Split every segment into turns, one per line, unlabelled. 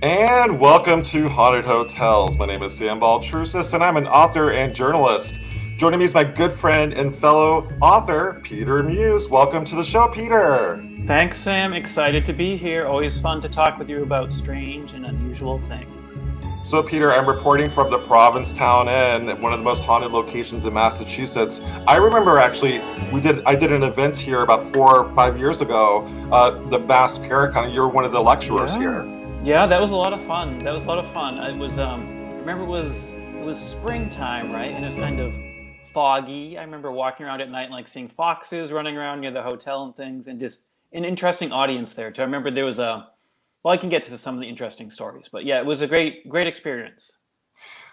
And welcome to Haunted Hotels. My name is Sam Baltrusis, and I'm an author and journalist. Joining me is my good friend and fellow author, Peter Muise. Welcome to the show, Peter.
Thanks, Sam. Excited to be here. Always fun to talk with you about strange and unusual things.
So, Peter, I'm reporting from the Provincetown Inn, one of the most haunted locations in Massachusetts. I remember actually, I did an event here about 4 or 5 years ago, the Mass Paracon. You were one of the lecturers here.
Yeah, that was a lot of fun. That was a lot of fun. I remember it was springtime, right? And it was kind of foggy. I remember walking around at night and like seeing foxes running around near the hotel and things, and just an interesting audience there too. I remember there was a. Well, I can get to some of the interesting stories, but yeah, it was a great experience.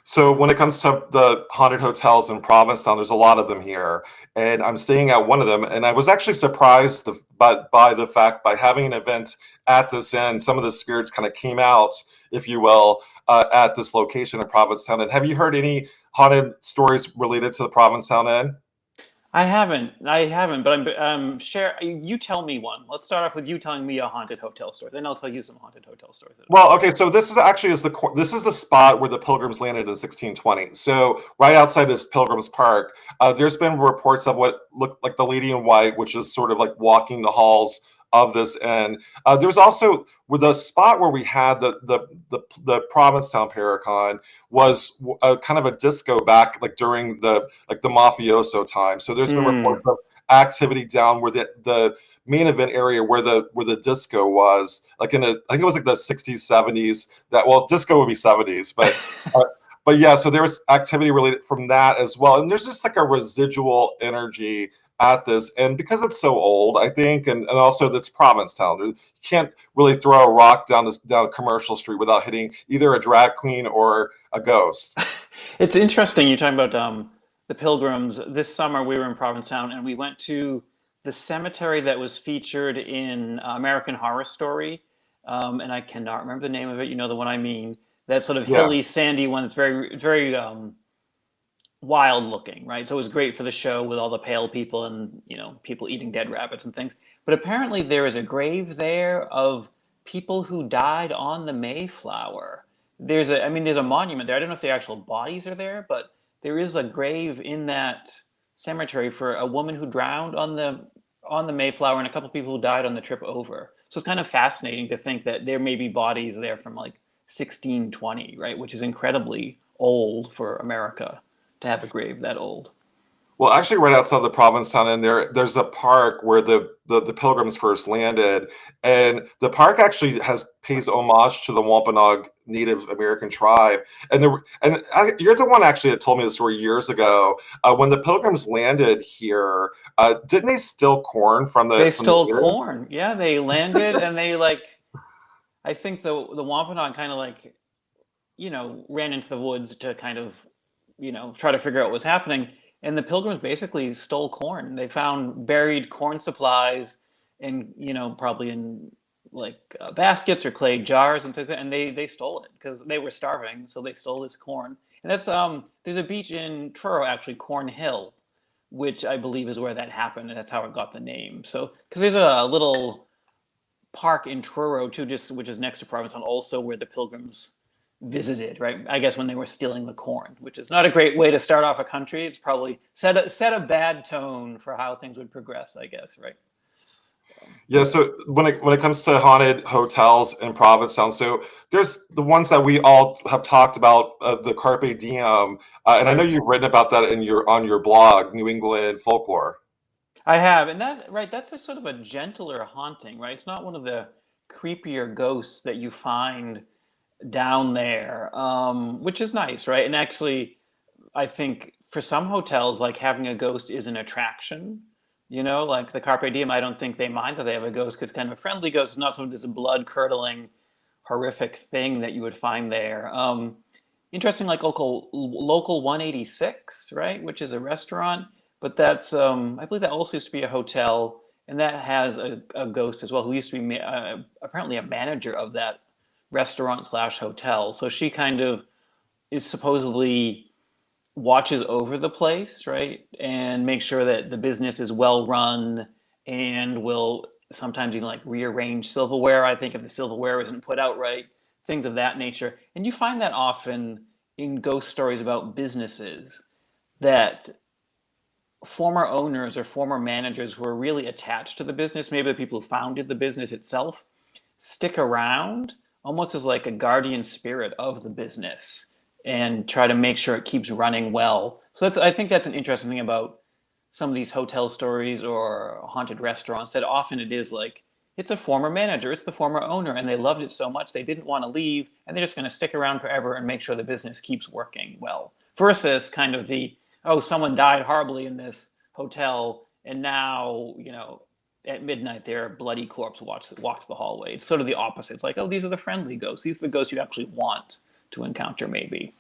So when it comes to the haunted hotels in Provincetown, there's a lot of them here, and I'm staying at one of them. And I was actually surprised by the fact by having an event at this inn, some of the spirits kind of came out, if you will, at this location in Provincetown. And have you heard any haunted stories related to the Provincetown Inn?
I haven't, but share. You tell me one. Let's start off with you telling me a haunted hotel story. Then I'll tell you some haunted hotel stories that I've
Well,
heard.
okay, so this is the spot where the Pilgrims landed in 1620. So right outside this Pilgrims Park, there's been reports of what looked like the Lady in White, which is sort of like walking the halls of this inn. There's also with the spot where we had the Provincetown Paracon was kind of a disco back like during the mafioso time. So there's been reports
Hmm.
of activity down where the main event area where the disco was like I think it was like the 60s 70s that well disco would be 70s uh, but yeah, so there was activity related from that as well, and there's just like a residual energy at this, and because it's so old I think, and also that's Provincetown, you can't really throw a rock down a commercial street without hitting either a drag queen or a ghost.
It's interesting you're talking about the pilgrims. This summer we were in Provincetown and we went to the cemetery that was featured in American Horror Story, and I cannot remember the name of it. You know the one I mean. That sort of
Yeah.
hilly, sandy one. It's very wild looking, right? So it was great for the show with all the pale people and people eating dead rabbits and things. But apparently there is a grave there of people who died on the Mayflower. There's a monument there. I don't know if the actual bodies are there, but there is a grave in that cemetery for a woman who drowned on the Mayflower and a couple people who died on the trip over. So it's kind of fascinating to think that there may be bodies there from like 1620, right? Which is incredibly old for America to have a grave that old.
Well, actually, right outside the Provincetown, and there's a park where the Pilgrims first landed, and the park actually pays homage to the Wampanoag Native American tribe. You're the one actually that told me the story years ago. When the Pilgrims landed here, didn't they steal corn from
They
the
stole
natives?
corn. Yeah, they landed and they like I think the Wampanoag kind of like ran into the woods to kind of try to figure out what was happening. And the Pilgrims basically stole corn. They found buried corn supplies in probably in like baskets or clay jars and things, and they stole it because they were starving, so they stole this corn. And that's there's a beach in Truro actually, Corn Hill, which I believe is where that happened, and that's how it got the name. So because there's a little park in Truro too, just which is next to Provincetown, also where the Pilgrims visited, right? I guess when they were stealing the corn, which is not a great way to start off a country. It's probably set a bad tone for how things would progress, I guess, right?
Yeah, so when it comes to haunted hotels in Provincetown, so there's the ones that we all have talked about, the Carpe Diem, and I know
Right.
you've written about that in your blog, New England Folklore.
I have, and that right, that's a sort of a gentler haunting, right? It's not one of the creepier ghosts that you find down there, which is nice, right? And actually, I think for some hotels, like having a ghost is an attraction. Like the Carpe Diem, I don't think they mind that they have a ghost because it's kind of a friendly ghost. It's not some of this blood curdling, horrific thing that you would find there. Interesting, like local 186, right, which is a restaurant, but that's I believe that also used to be a hotel, and that has a ghost as well, who used to be apparently a manager of that restaurant slash hotel. So she kind of is supposedly watches over the place, right? And make sure that the business is well run and will sometimes even like rearrange silverware. I think if the silverware isn't put out right, things of that nature. And you find that often in ghost stories about businesses, that former owners or former managers who are really attached to the business, maybe the people who founded the business itself, stick around almost as like a guardian spirit of the business and try to make sure it keeps running well. So I think that's an interesting thing about some of these hotel stories or haunted restaurants, that often it is like, it's a former manager, it's the former owner, and they loved it so much they didn't want to leave, and they're just going to stick around forever and make sure the business keeps working well. Versus kind of the, oh, someone died horribly in this hotel, and now, at midnight their bloody corpse walks the hallway. It's sort of the opposite. It's like, oh, these are the friendly ghosts. These are the ghosts you'd actually want to encounter, maybe.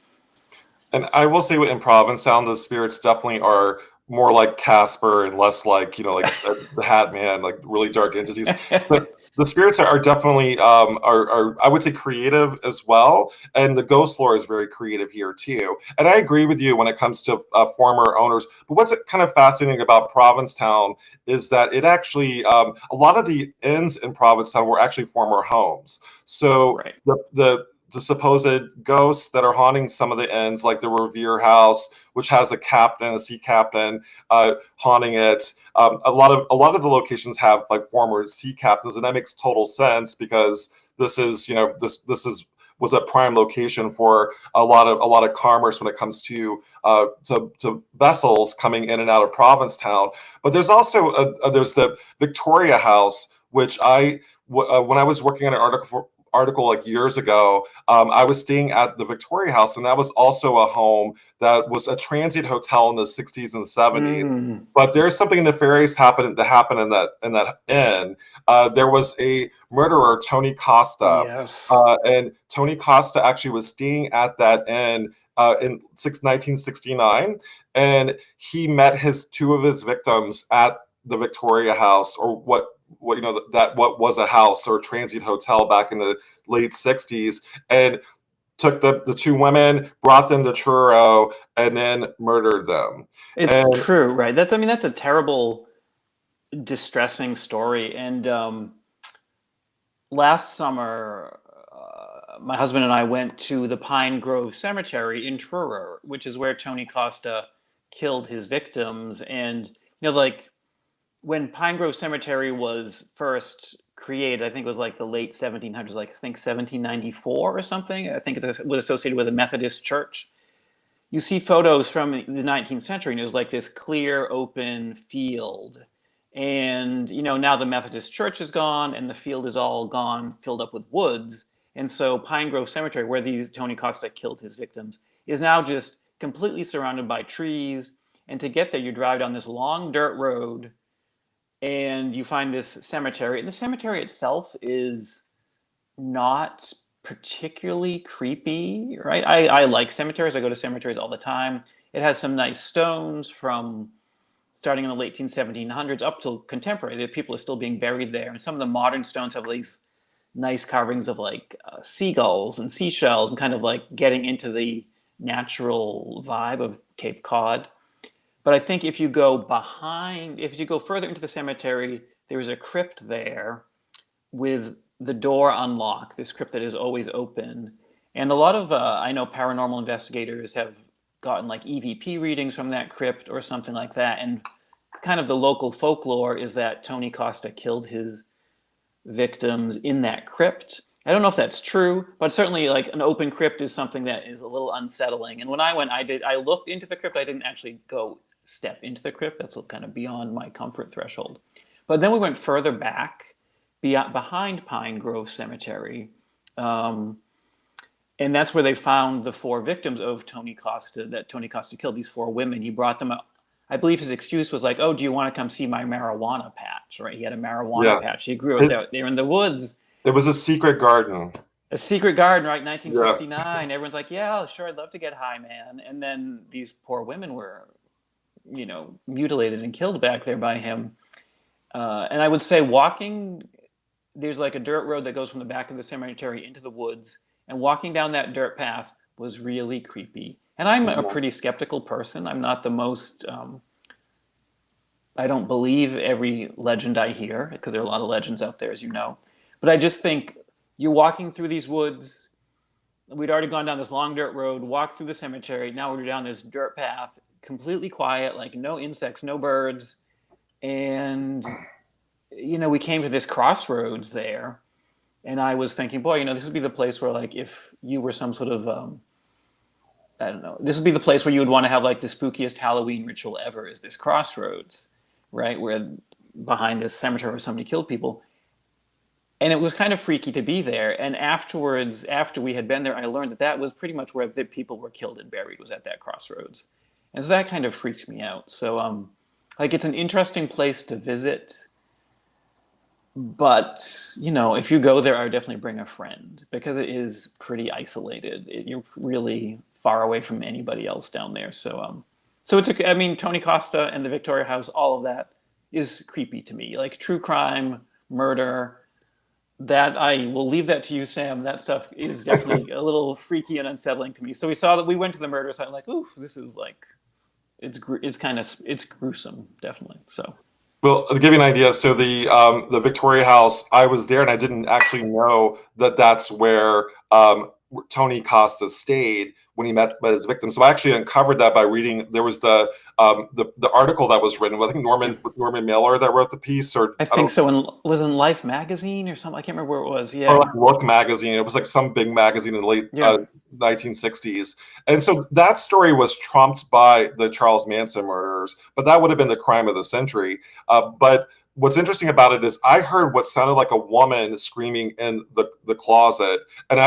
And I will say in Provincetown, the spirits definitely are more like Casper and less like, like the Hat Man, like really dark entities. But the spirits are definitely are I would say creative as well, and the ghost lore is very creative here too. And I agree with you when it comes to former owners. But what's kind of fascinating about Provincetown is that it actually a lot of the inns in Provincetown were actually former homes. So
Right.
the supposed ghosts that are haunting some of the inns, like the Revere House, which has a sea captain haunting it. A lot of the locations have like former sea captains, and that makes total sense because this is was a prime location for a lot of commerce when it comes to vessels coming in and out of Provincetown. But there's also there's the Victoria House, which when I was working on an article like years ago, I was staying at the Victoria House, and that was also a home that was a transient hotel in the 60s and 70s.
Mm.
But there's something nefarious that happened in that inn. There was a murderer, Tony Costa,
Yes.
and Tony Costa actually was staying at that inn in 1969, and he met two of his victims at the Victoria House, or what what was a house or a transient hotel back in the late 60s, and took the two women, brought them to Truro, and then murdered them.
It's
And
true, right? That's a terrible, distressing story. And last summer, my husband and I went to the Pine Grove Cemetery in Truro, which is where Tony Costa killed his victims. And like when Pine Grove Cemetery was first created, I think it was like the late 1700s, like I think 1794 or something. I think it was associated with a Methodist church. You see photos from the 19th century, and it was like this clear, open field. And, now the Methodist church is gone, and the field is all gone, filled up with woods. And so Pine Grove Cemetery, where Tony Costa killed his victims, is now just completely surrounded by trees. And to get there, you drive down this long dirt road, and you find this cemetery. And the cemetery itself is not particularly creepy, right? I like cemeteries. I go to cemeteries all the time. It has some nice stones from starting in the late 1700s up till contemporary. The people are still being buried there. And some of the modern stones have these nice carvings of like seagulls and seashells, and kind of like getting into the natural vibe of Cape Cod. But I think if you go further into the cemetery, there's a crypt there with the door unlocked, this crypt that is always open. And a lot of, I know paranormal investigators have gotten like EVP readings from that crypt or something like that. And kind of the local folklore is that Tony Costa killed his victims in that crypt. I don't know if that's true, but certainly like an open crypt is something that is a little unsettling. And when I went, I looked into the crypt. I didn't actually go step into the crypt. That's kind of beyond my comfort threshold. But then we went further back, behind Pine Grove Cemetery, and that's where they found the four victims of Tony Costa that Tony Costa killed. These four women. He brought them up. I believe his excuse was like, "Oh, do you want to come see my marijuana patch?" Right? He had a marijuana
yeah,
patch. He grew it there in the woods.
it was a secret garden.
A secret garden, right?
Yeah.
1969. Everyone's like, "Yeah, sure, I'd love to get high, man." And then these poor women were, mutilated and killed back there by him. And I would say there's like a dirt road that goes from the back of the cemetery into the woods, and walking down that dirt path was really creepy. And I'm a pretty skeptical person. I'm not the most, I don't believe every legend I hear, because there are a lot of legends out there, as you know. But I just think you're walking through these woods, we'd already gone down this long dirt road, walked through the cemetery. Now we were down this dirt path, completely quiet, like no insects, no birds. And, we came to this crossroads there. And I was thinking, boy, this would be the place where, like, if you were some sort of, I don't know, this would be the place where you would want to have, like, the spookiest Halloween ritual ever is this crossroads, right? Where behind this cemetery where somebody killed people. And it was kind of freaky to be there. And afterwards, after we had been there, I learned that that was pretty much where the people were killed and buried, was at that crossroads. And so that kind of freaked me out. So, like, it's an interesting place to visit. But, if you go there, I would definitely bring a friend because it is pretty isolated. You're really far away from anybody else down there. So I mean, Tony Costa and the Victoria House, all of that is creepy to me. Like true crime, murder, that I will leave that to you, Sam. That stuff is definitely a little freaky and unsettling to me. So we saw that we went to the murder site, like, ooh, this is like, it's gruesome, definitely. So.
Well, to give you an idea, so the Victoria House, I was there and I didn't actually know that that's where Tony Costa stayed when he met his victim. So I actually uncovered that by reading. There was the article that was written. I think Norman Mailer that wrote the piece, or
I think so. Was in Life magazine or something. I can't remember where it was. Yeah,
or like Look magazine. It was like some big magazine in the late 1960s. And so that story was trumped by the Charles Manson murders, but that would have been the crime of the century. But what's interesting about it is I heard what sounded like a woman screaming in the closet, and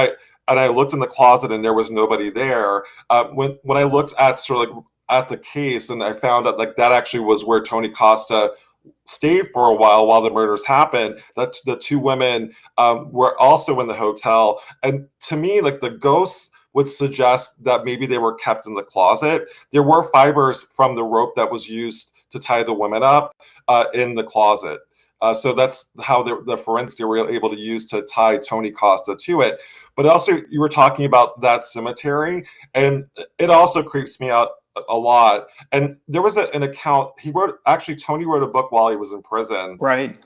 I looked in the closet and there was nobody there. When I looked at sort of like at the case, and I found out like that actually was where Tony Costa stayed for a while the murders happened. That the two women were also in the hotel, and to me, like the ghosts would suggest that maybe they were kept in the closet. There were fibers from the rope that was used to tie the women up in the closet. So that's how the forensics were able to use to tie Tony Costa to it. But also, you were talking about that cemetery, and it also creeps me out a lot. And there was an account Tony wrote a book while he was in prison,
right?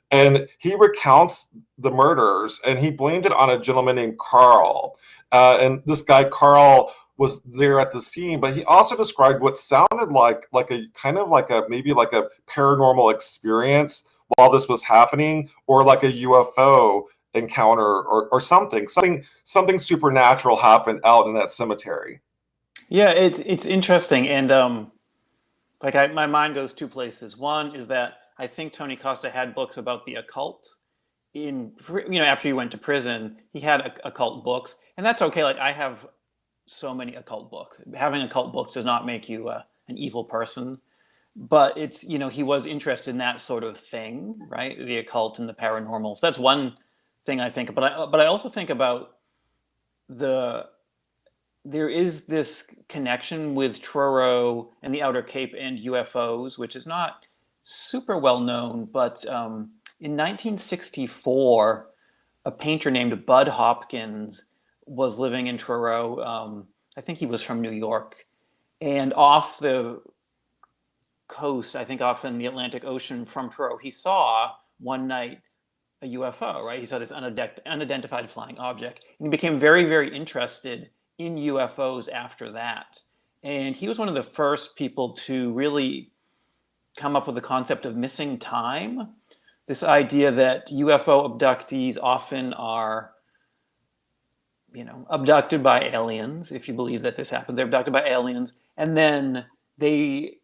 And he recounts the murders, and he blamed it on a gentleman named Carl. And this guy Carl was there at the scene, but he also described what sounded like a kind of like a maybe like a paranormal experience while this was happening, or like a UFO encounter, or something supernatural happened out in that cemetery.
Yeah, it's interesting, and my mind goes two places. One is that I think Tony Costa had books about the occult. After he went to prison, he had occult books, and that's okay. Like I have so many occult books. Having occult books does not make you an evil person, but it's he was interested in that sort of thing, right? The occult and the paranormal. So that's one thing I think. But I also think about there is this connection with Truro and the Outer Cape and UFOs, which is not super well known, but in 1964, a painter named Bud Hopkins was living in Truro. I think he was from New York. And off the coast, I think off in the Atlantic Ocean from Truro, he saw one night a UFO, right? He saw this unidentified flying object. And he became very, very interested in UFOs after that. And he was one of the first people to really come up with the concept of missing time. This idea that UFO abductees often are, abducted by aliens, if you believe that this happens. They're abducted by aliens, and then they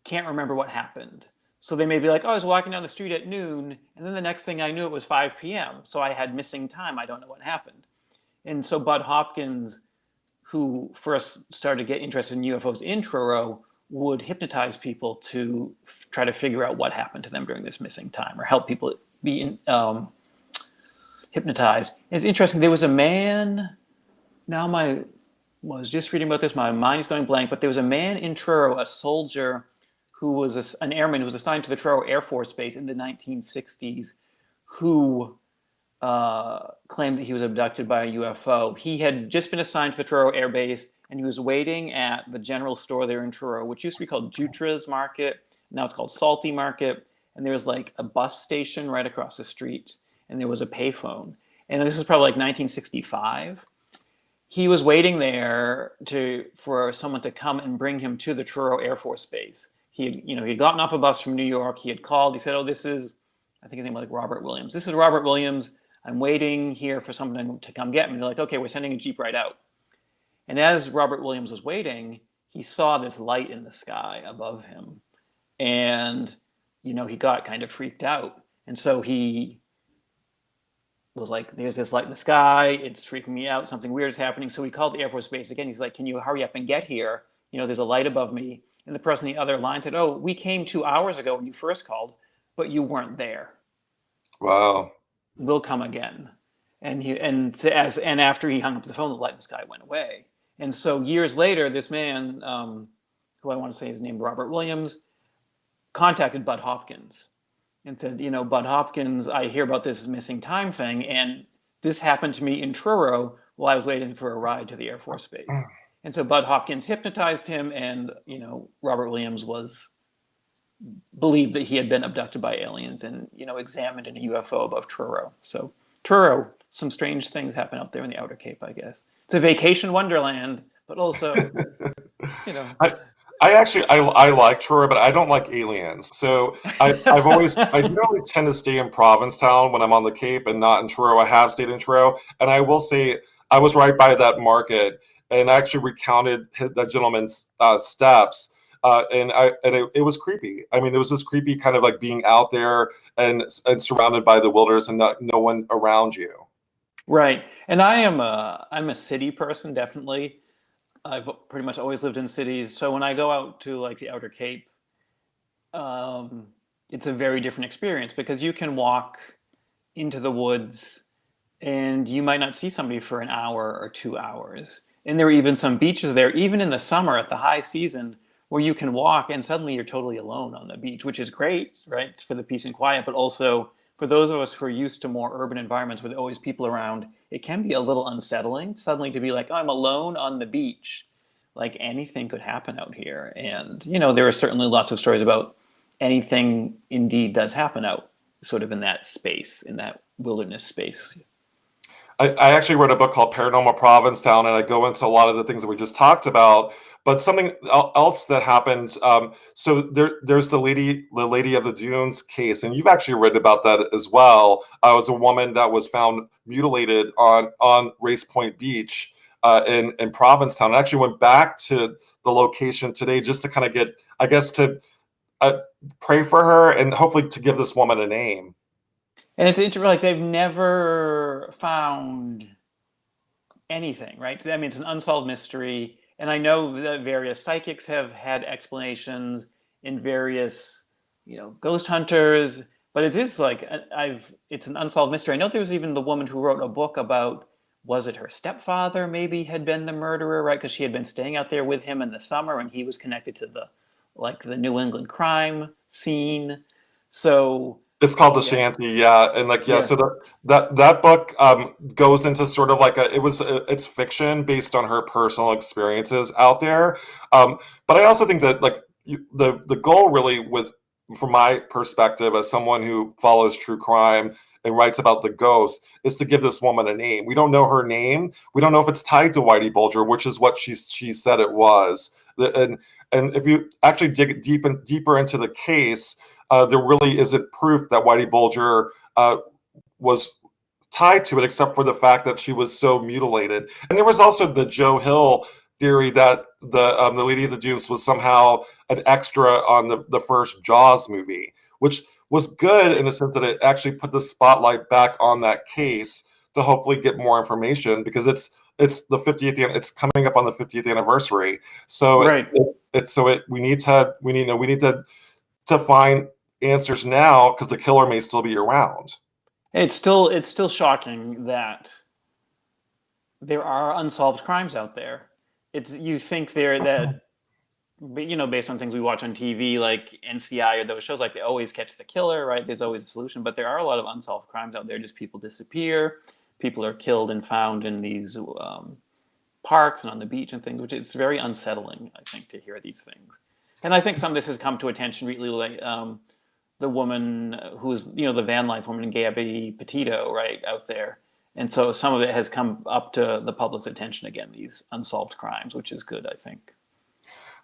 can't remember what happened. So they may be like, oh, I was walking down the street at noon, and then the next thing I knew it was 5 p.m. So I had missing time. I don't know what happened. And so Bud Hopkins, who first started to get interested in UFOs in Truro, would hypnotize people to try to figure out what happened to them during this missing time, or help people be hypnotized. And it's interesting. There was a man. Now was just reading about this. My mind is going blank. But there was a man in Truro, a soldier, who was an airman who was assigned to the Truro Air Force Base in the 1960s, who claimed that he was abducted by a UFO. He had just been assigned to the Truro Air Base, and he was waiting at the general store there in Truro, which used to be called Jutra's Market. Now it's called Salty Market. And there was like a bus station right across the street, and there was a payphone. And this was probably like 1965. he was waiting there for someone to come and bring him to the Truro Air Force Base. He'd gotten off a bus from New York. He had called. He said, "Oh, this is," I think his name was like Robert Williams. "This is Robert Williams. I'm waiting here for someone to come get me." They're like, "Okay, we're sending a Jeep right out." And as Robert Williams was waiting, he saw this light in the sky above him, and he got kind of freaked out. And so he was like, "There's this light in the sky. It's freaking me out. Something weird is happening." So he called the Air Force Base again. He's like, "Can you hurry up and get here? There's a light above me." And the person on the other line said, "Oh, we came 2 hours ago when you first called, but you weren't there.
Wow.
We'll come again." And after he hung up the phone, the light in the sky went away. And so years later, this man, who I want to say is named Robert Williams, contacted Bud Hopkins and said, "Bud Hopkins, I hear about this missing time thing, and this happened to me in Truro while I was waiting for a ride to the Air Force Base." And so Bud Hopkins hypnotized him, and Robert Williams believed that he had been abducted by aliens and examined in a UFO above Truro. So Truro, some strange things happen out there in the Outer Cape, I guess. It's a vacation wonderland, but also, you know.
I like Truro, but I don't like aliens. So I generally tend to stay in Provincetown when I'm on the Cape and not in Truro. I have stayed in Truro, and I will say I was right by that market and I actually recounted that gentleman's steps. It was creepy. I mean, it was this creepy kind of like being out there and surrounded by the wilderness and no one around you.
Right. And I'm a city person, definitely. I've pretty much always lived in cities. So when I go out to like the Outer Cape, it's a very different experience because you can walk into the woods and you might not see somebody for an hour or 2 hours. And there are even some beaches there, even in the summer at the high season, where you can walk and suddenly you're totally alone on the beach, which is great, right? It's for the peace and quiet, but also for those of us who are used to more urban environments with always people around, it can be a little unsettling suddenly to be like, "Oh, I'm alone on the beach." Like anything could happen out here. And, there are certainly lots of stories about anything indeed does happen out sort of in that space, in that wilderness space.
I actually wrote a book called Paranormal Provincetown, and I go into a lot of the things that we just talked about. But something else that happened. So there's the Lady of the Dunes case, and you've actually written about that as well. It was a woman that was found mutilated on Race Point Beach in Provincetown. I actually went back to the location today just to kind of get, I guess, to pray for her and hopefully to give this woman a name.
And it's interesting, like they've never found anything, right? I mean, it's an unsolved mystery. And I know that various psychics have had explanations in various, ghost hunters, but it is like it's an unsolved mystery. I know there was even the woman who wrote a book about, was it her stepfather maybe had been the murderer, right? Because she had been staying out there with him in the summer and he was connected to the New England crime scene. So
It's called The
yeah,
Shanty, yeah, and like yeah,
yeah.
so that book goes into sort of like it's fiction based on her personal experiences out there, but I also think that like the goal really from my perspective as someone who follows true crime and writes about the ghost is to give this woman a name. We don't know her name. We don't know if it's tied to Whitey Bulger, which is what she said it was. And if you actually dig deeper into the case, there really isn't proof that Whitey Bulger was tied to it, except for the fact that she was so mutilated. And there was also the Joe Hill theory that the Lady of the Dunes was somehow an extra on the first Jaws movie, which was good in the sense that it actually put the spotlight back on that case to hopefully get more information because it's the 50th. It's coming up on the 50th anniversary. So
Right.
we need to find answers now because the killer may still be around.
It's still shocking that there are unsolved crimes out there. You think there that based on things we watch on TV like NCI or those shows, like they always catch the killer, right? There's always a solution, but there are a lot of unsolved crimes out there. Just people disappear, people are killed and found in these parks and on the beach and things, which is very unsettling, I think, to hear these things. And I think some of this has come to attention really, like the woman who's the van life woman, Gabby Petito, right out there, And so some of it has come up to the public's attention again, these unsolved crimes, which is good, I think.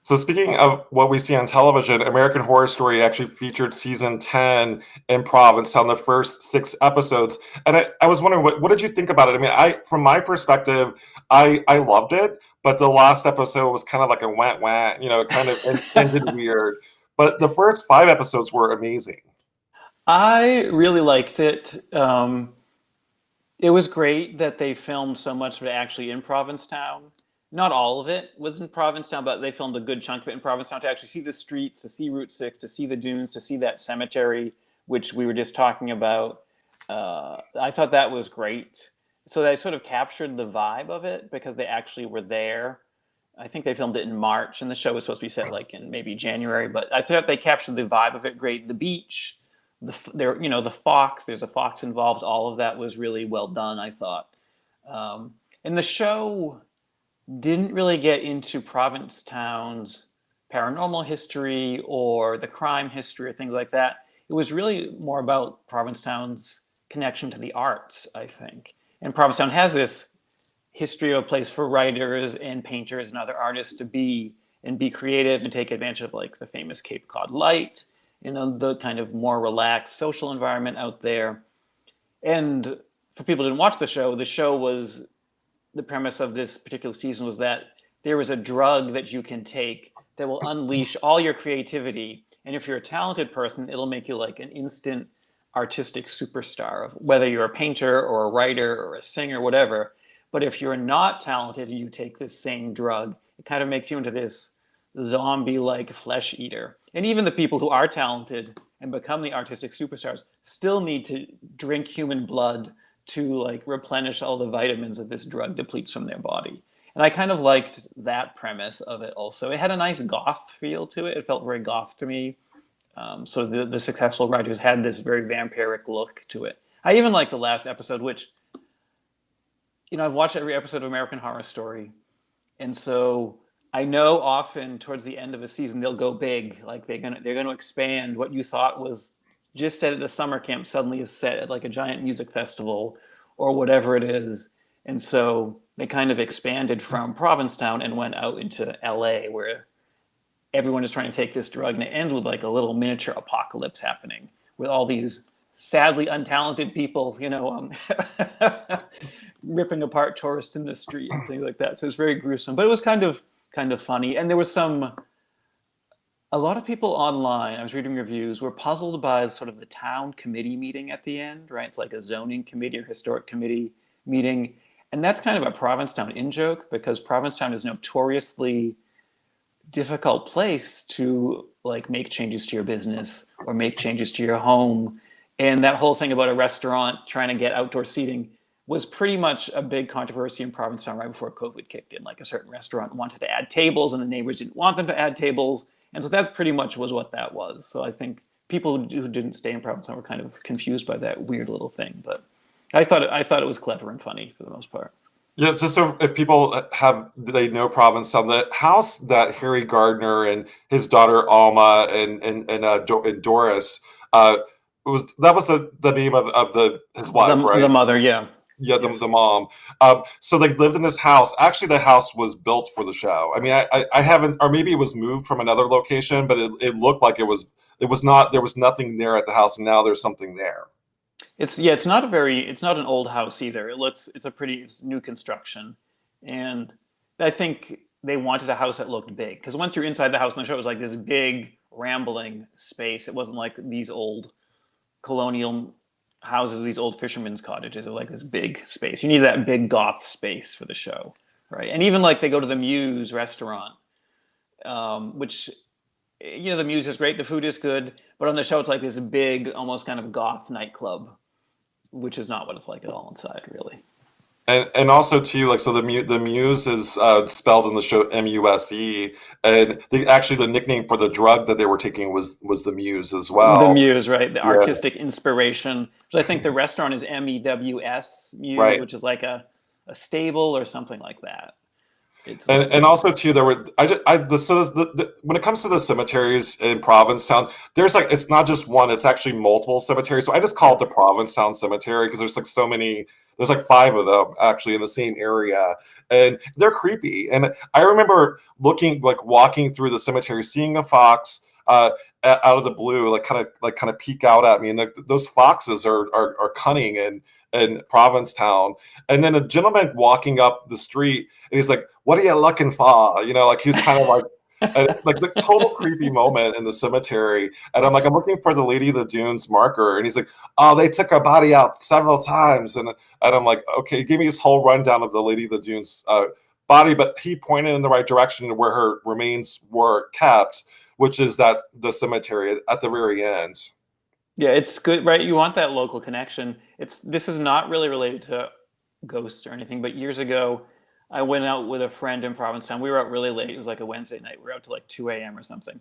So speaking of what we see on television, American Horror Story actually featured season 10 in Provincetown, the first 6 episodes. And I was wondering, what did you think about it? I mean, from my perspective, I loved it, but the last episode was kind of like a wah wah, it kind of ended weird. But the first 5 episodes were amazing.
I really liked it. It was great that they filmed so much of it actually in Provincetown. Not all of it was in Provincetown, but they filmed a good chunk of it in Provincetown to actually see the streets, to see Route 6, to see the dunes, to see that cemetery, which we were just talking about. I thought that was great. So they sort of captured the vibe of it because they actually were there. I think they filmed it in March, and the show was supposed to be set like in maybe January. But I thought they captured the vibe of it great. The beach, the fox. There's a fox involved. All of that was really well done, I thought. And the show didn't really get into Provincetown's paranormal history or the crime history or things like that. It was really more about Provincetown's connection to the arts, I think. And Provincetown has this history of a place for writers and painters and other artists to be and be creative and take advantage of like the famous Cape Cod Light, the kind of more relaxed social environment out there. And for people who didn't watch the show was the premise of this particular season was that there is a drug that you can take that will unleash all your creativity. And if you're a talented person, it'll make you like an instant artistic superstar, whether you're a painter or a writer or a singer, whatever. But if you're not talented and you take this same drug, it kind of makes you into this zombie-like flesh eater. And even the people who are talented and become the artistic superstars still need to drink human blood to like replenish all the vitamins that this drug depletes from their body. And I kind of liked that premise of it also. It had a nice goth feel to it. It felt very goth to me. So the successful writers had this very vampiric look to it. I even liked the last episode, which, I've watched every episode of American Horror Story. And so I know often towards the end of a season, they'll go big. Like they're gonna expand what you thought was just set at a summer camp suddenly is set at like a giant music festival or whatever it is. And so they kind of expanded from Provincetown and went out into LA where everyone is trying to take this drug, and it ends with like a little miniature apocalypse happening with all these sadly untalented people, ripping apart tourists in the street and things like that. So it was very gruesome, but it was kind of funny. And there was a lot of people online, I was reading reviews, were puzzled by sort of the town committee meeting at the end, right? It's like a zoning committee or historic committee meeting. And that's kind of a Provincetown in-joke because Provincetown is notoriously difficult place to like make changes to your business or make changes to your home. And that whole thing about a restaurant trying to get outdoor seating was pretty much a big controversy in Provincetown right before COVID kicked in. Like a certain restaurant wanted to add tables and the neighbors didn't want them to add tables. And so that pretty much was what that was. So I think people who didn't stay in Provincetown were kind of confused by that weird little thing. But I thought it was clever and funny for the most part.
Yeah, just so if people they know Provincetown, the house that Harry Gardner and his daughter Alma and Doris, that was the name of his wife, right?
The mother, yeah.
Yeah,
Yes.
the mom. So they lived in this house. Actually, the house was built for the show. I mean, I haven't, or maybe it was moved from another location, but it looked like it was not. There was nothing there at the house, and now there's something there.
It's not an old house either. It's new construction. And I think they wanted a house that looked big. Because once you're inside the house in the show, it was like this big rambling space. It wasn't like these old colonial houses, these old fishermen's cottages. It was like this big space. You need that big goth space for the show, right? And even like they go to the Muise restaurant, which the Muise is great, the food is good, but on the show it's like this big, almost kind of goth nightclub, which is not what it's like at all inside, really.
And also too, like, so the Muse is spelled in the show Muse, and the nickname for the drug that they were taking was the Muse as well.
The Muse, right? The
Yeah.
artistic inspiration. So I think the restaurant is MEWS Muse,
Right.
which is like a stable or something like that. It's
And
lovely.
also too, there were I the so when it comes to the cemeteries in Provincetown, there's like it's not just one; it's actually multiple cemeteries. So I just call it
Yep.
the Provincetown Cemetery because there's like so many. There's like five of them actually in the same area, and they're creepy. And I remember looking like walking through the cemetery, seeing a fox. Out of the blue, kind of peek out at me, and those foxes are cunning in Provincetown. And then a gentleman walking up the street, and he's like, "What are you looking for?" You know, like he's kind of like the total creepy moment in the cemetery. And I'm like, I'm looking for the Lady of the Dunes marker, and he's like, "Oh, they took her body out several times." And I'm like, okay, give me this whole rundown of the Lady of the Dunes body, but he pointed in the right direction to where her remains were kept, which is that the cemetery at the very end.
Yeah, it's good, right? You want that local connection. This is not really related to ghosts or anything, but years ago, I went out with a friend in Provincetown. We were out really late. It was like a Wednesday night. We were out to like 2 a.m. or something.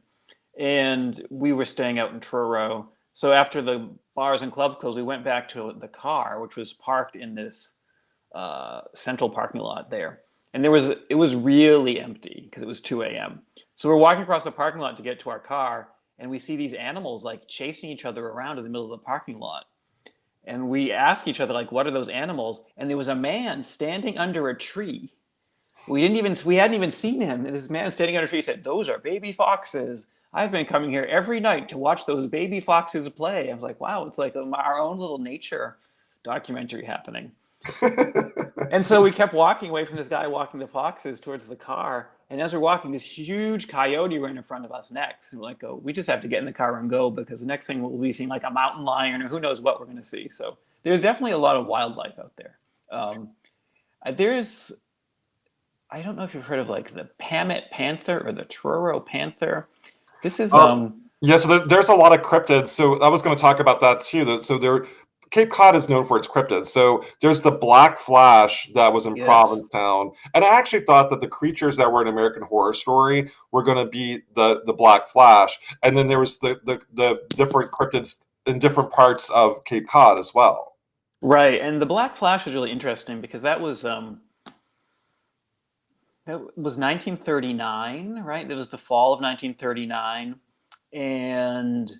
And we were staying out in Truro. So after the bars and clubs closed, we went back to the car, which was parked in this central parking lot there. And it was really empty because it was 2 a.m. So we're walking across the parking lot to get to our car, and we see these animals like chasing each other around in the middle of the parking lot. And we ask each other, like, what are those animals? And there was a man standing under a tree. We hadn't even seen him. And this man standing under a tree said, "Those are baby foxes. I've been coming here every night to watch those baby foxes play." I was like, wow, it's like our own little nature documentary happening. And so we kept walking away from this guy walking the foxes towards the car. And as we're walking, this huge coyote ran in front of us next. And we're like, oh, we just have to get in the car and go because the next thing we'll be seeing like a mountain lion or who knows what we're going to see. So there's definitely a lot of wildlife out there. Um, there's, I don't know if you've heard of like the Pamet panther or the Truro panther. This is,
Oh, yeah. So there's a lot of cryptids. So I was going to talk about that too. So there, Cape Cod is known for its cryptids. So there's the Black Flash that was in
yes,
Provincetown, and I actually thought that the creatures that were in American Horror Story were going to be the Black Flash, and then there was the different cryptids in different parts of Cape Cod as well.
right. And the Black Flash is really interesting because that was 1939, right? It was the fall of 1939. And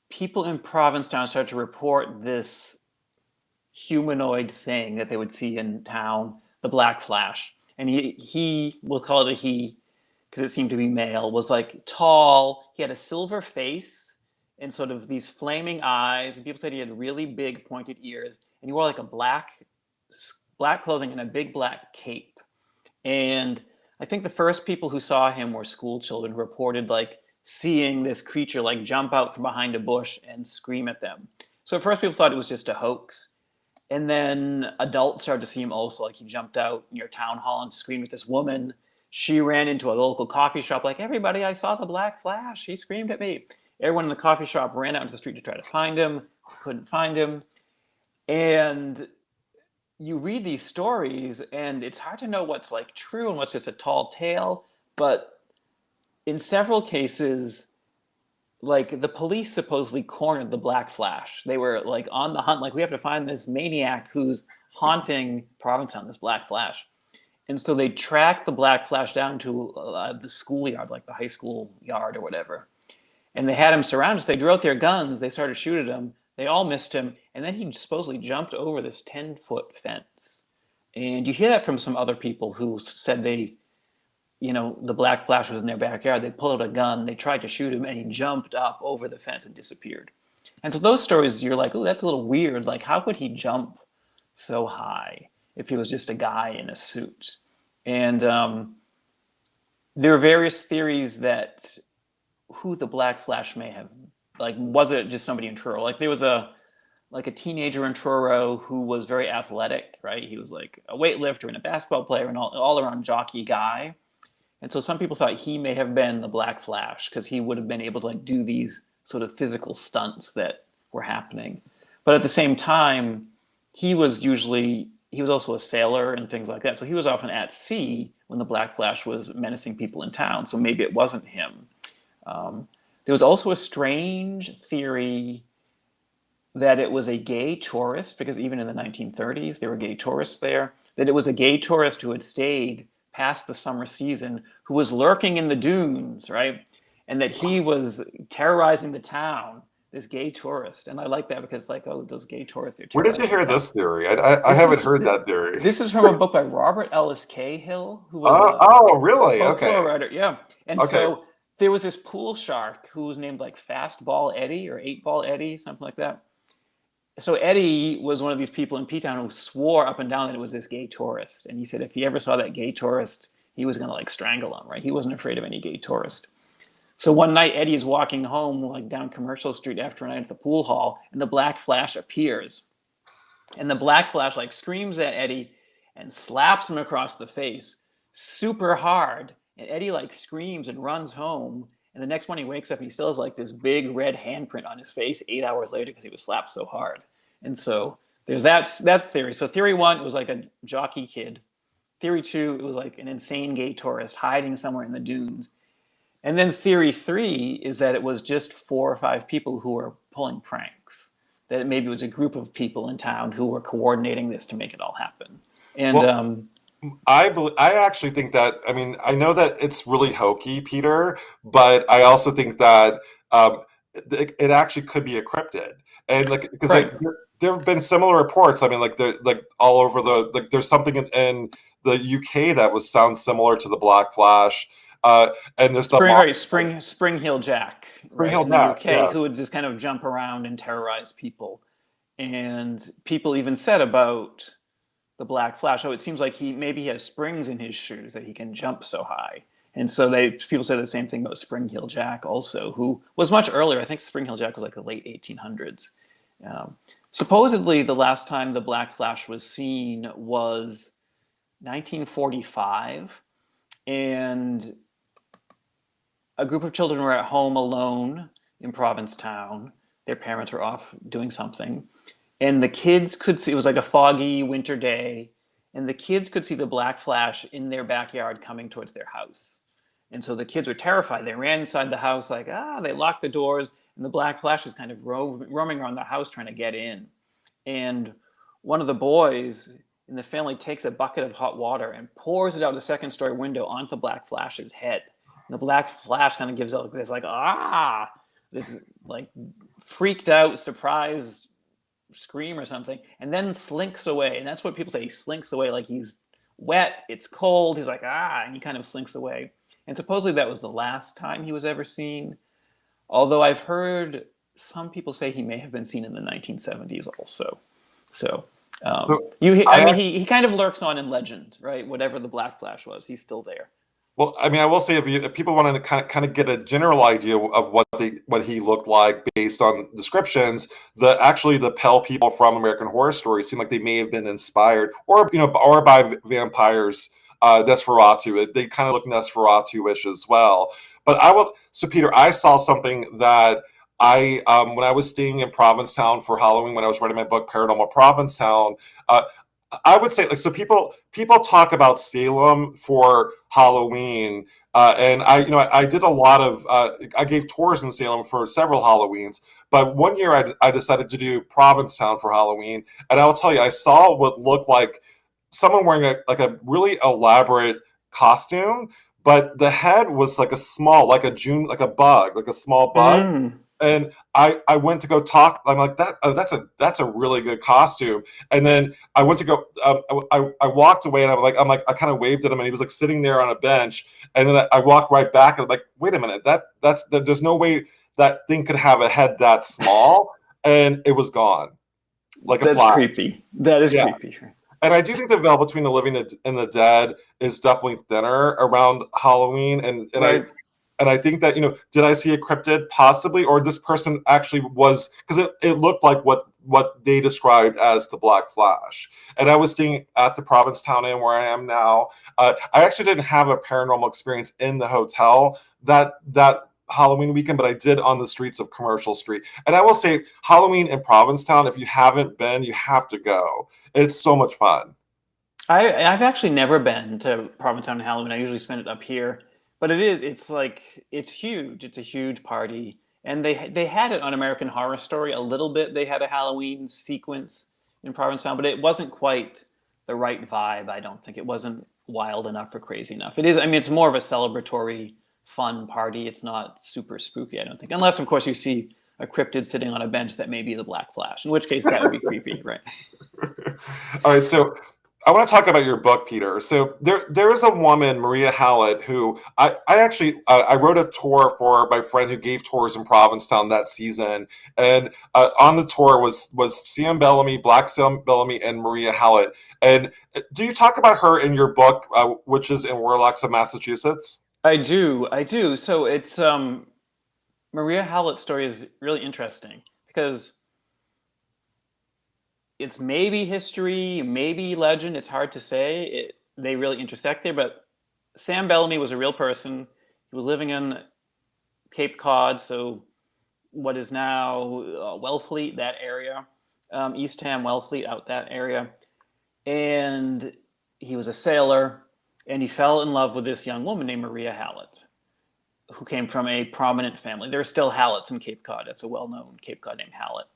people in Provincetown started to report this humanoid thing that they would see in town, the Black Flash. And we'll call it a he, because it seemed to be male, was like tall. He had a silver face and sort of these flaming eyes. And people said he had really big pointed ears. And he wore like a black clothing and a big black cape. And I think the first people who saw him were school children who reported like seeing this creature like jump out from behind a bush and scream at them. So at first people thought it was just a hoax. And then adults started to see him also. Like he jumped out near town hall and screamed at this woman. She ran into a local coffee shop, like, "Everybody, I saw the Black Flash. He screamed at me." Everyone in the coffee shop ran out into the street to try to find him. Couldn't find him. And you read these stories and it's hard to know what's like true and what's just a tall tale. But in several cases, like the police supposedly cornered the Black Flash. They were like on the hunt, like we have to find this maniac who's haunting Provincetown, this Black Flash. And so they tracked the Black Flash down to the schoolyard, like the high school yard or whatever. And they had him surrounded. So they drew out their guns. They started shooting him. They all missed him. And then he supposedly jumped over this 10-foot fence. And you hear that from some other people who said the Black Flash was in their backyard. They pulled out a gun. They tried to shoot him, and he jumped up over the fence and disappeared. And so those stories, you're like, oh, that's a little weird. Like, how could he jump so high if he was just a guy in a suit? And there are various theories that who the Black Flash may have, like, was it just somebody in Truro? Like, there was a teenager in Truro who was very athletic, right? He was like a weightlifter and a basketball player and all around jockey guy. And so some people thought he may have been the Black Flash because he would have been able to like do these sort of physical stunts that were happening. But at the same time, he was also a sailor and things like that. So he was often at sea when the Black Flash was menacing people in town. So maybe it wasn't him. Um, there was also a strange theory that it was a gay tourist, because even in the 1930s, there were gay tourists there, that it was a gay tourist who had stayed past the summer season who was lurking in the dunes, right? And that he was terrorizing the town, this gay tourist. And I like that because, like, oh, those gay tourists, they're
Where did you
terrorizing the
hear
town.
this theory? I haven't heard that theory.
This is from a book by Robert Ellis Cahill, who was
Oh,
a
oh, really? Okay.
folklore writer. Yeah. And
Okay.
so there was this pool shark who was named like Fastball Eddie or Eight Ball Eddie, something like that. So Eddie was one of these people in P-Town who swore up and down that it was this gay tourist. And he said if he ever saw that gay tourist, he was going to like strangle him, right? He wasn't afraid of any gay tourist. So one night Eddie is walking home like down Commercial Street after a night at the pool hall, and the Black Flash appears. And the Black Flash like screams at Eddie and slaps him across the face super hard. And Eddie like screams and runs home. And the next morning he wakes up, he still has like this big red handprint on his face 8 hours later because he was slapped so hard. And so there's that theory. So theory one, it was like a jockey kid. Theory two, it was like an insane gay tourist hiding somewhere in the dunes. And then theory three is that it was just 4 or 5 people who were pulling pranks. That maybe it was a group of people in town who were coordinating this to make it all happen. And
Well, I actually think that, I mean, I know that it's really hokey, Peter, but I also think that it actually could be a cryptid. And like, because
right,
there have been similar reports. I mean, like all over like there's something in the UK that sounds similar to the Black Flash. And there's the
Spring Heel Jack,
Spring
right,
Hill
in the
Jack,
UK,
yeah.
who would just kind of jump around and terrorize people. And people even said about the Black Flash, oh, it seems like he has springs in his shoes that he can jump so high. And so people say the same thing about Spring Heel Jack also, who was much earlier. I think Spring Heel Jack was like the late 1800s. Supposedly, the last time the Black Flash was seen was 1945, and a group of children were at home alone in Provincetown. Their parents were off doing something. And the kids could see, it was like a foggy winter day, and the kids could see the Black Flash in their backyard coming towards their house. And so the kids were terrified. They ran inside the house like, they locked the doors, and the Black Flash was kind of roaming around the house trying to get in. And one of the boys in the family takes a bucket of hot water and pours it out the second story window onto the Black Flash's head. And the Black Flash kind of gives out this like, this like freaked out, surprised scream or something, and then slinks away. And that's what people say. He slinks away like he's wet, it's cold, he's like, and he kind of slinks away. And supposedly that was the last time he was ever seen. Although I've heard some people say he may have been seen in the 1970s also. So,
So
I mean,
I
he kind of lurks on in legend, right? Whatever the Black Flash was, he's still there.
Well, I mean, I will say if people want to kind of get a general idea of what he looked like based on descriptions, the Pell people from American Horror Story seem like they may have been inspired, or by vampires, Nosferatu. They kind of look Nosferatu-ish as well. But so Peter, I saw something that when I was staying in Provincetown for Halloween, when I was writing my book Paranormal Provincetown. I would say, like, so people talk about Salem for Halloween, and I did a lot of I gave tours in Salem for several Halloweens, but one year I decided to do Provincetown for Halloween, and I will tell you, I saw what looked like someone wearing a really elaborate costume, but the head was like like a bug, like a small bug.
Mm.
And I went to go talk. I'm like that. Oh, that's a really good costume. And then I went to go. I walked away, and I kind of waved at him, and he was like sitting there on a bench. And then I walked right back, and I'm like, wait a minute, there's no way that thing could have a head that small. And it was gone, like a
That's
flash.
creepy. That is
Yeah.
creepy.
And I do think the veil between the living and the dead is definitely thinner around Halloween,
Right.
I think that, did I see a cryptid? Possibly, or this person actually was, because it looked like what they described as the Black Flash. And I was staying at the Provincetown Inn where I am now. I actually didn't have a paranormal experience in the hotel that Halloween weekend, but I did on the streets of Commercial Street. And I will say, Halloween in Provincetown, if you haven't been, you have to go. It's so much fun.
I've actually never been to Provincetown Halloween. I usually spend it up here, but it's huge. It's a huge party, and they had it on American Horror Story a little bit. They had a Halloween sequence in Provincetown, but it wasn't quite the right vibe. I don't think it wasn't wild enough or crazy enough. It is. I mean, it's more of a celebratory, fun party. It's not super spooky. I don't think, unless of course you see a cryptid sitting on a bench that may be the Black Flash, in which case that would be creepy, right?
All right, so I want to talk about your book, Peter. So there is a woman, Maria Hallett, who I actually I wrote a tour for my friend who gave tours in Provincetown that season, and on the tour was Sam Bellamy, Black Sam Bellamy, and Maria Hallett. And do you talk about her in your book, Witches and Warlocks of Massachusetts?
I do. So it's Maria Hallett's story is really interesting because it's maybe history, maybe legend. It's hard to say. They really intersect there. But Sam Bellamy was a real person. He was living in Cape Cod, so what is now Wellfleet, that area, Eastham, Wellfleet, out that area. And he was a sailor, and he fell in love with this young woman named Maria Hallett, who came from a prominent family. There are still Halletts in Cape Cod. It's a well-known Cape Cod named Hallett.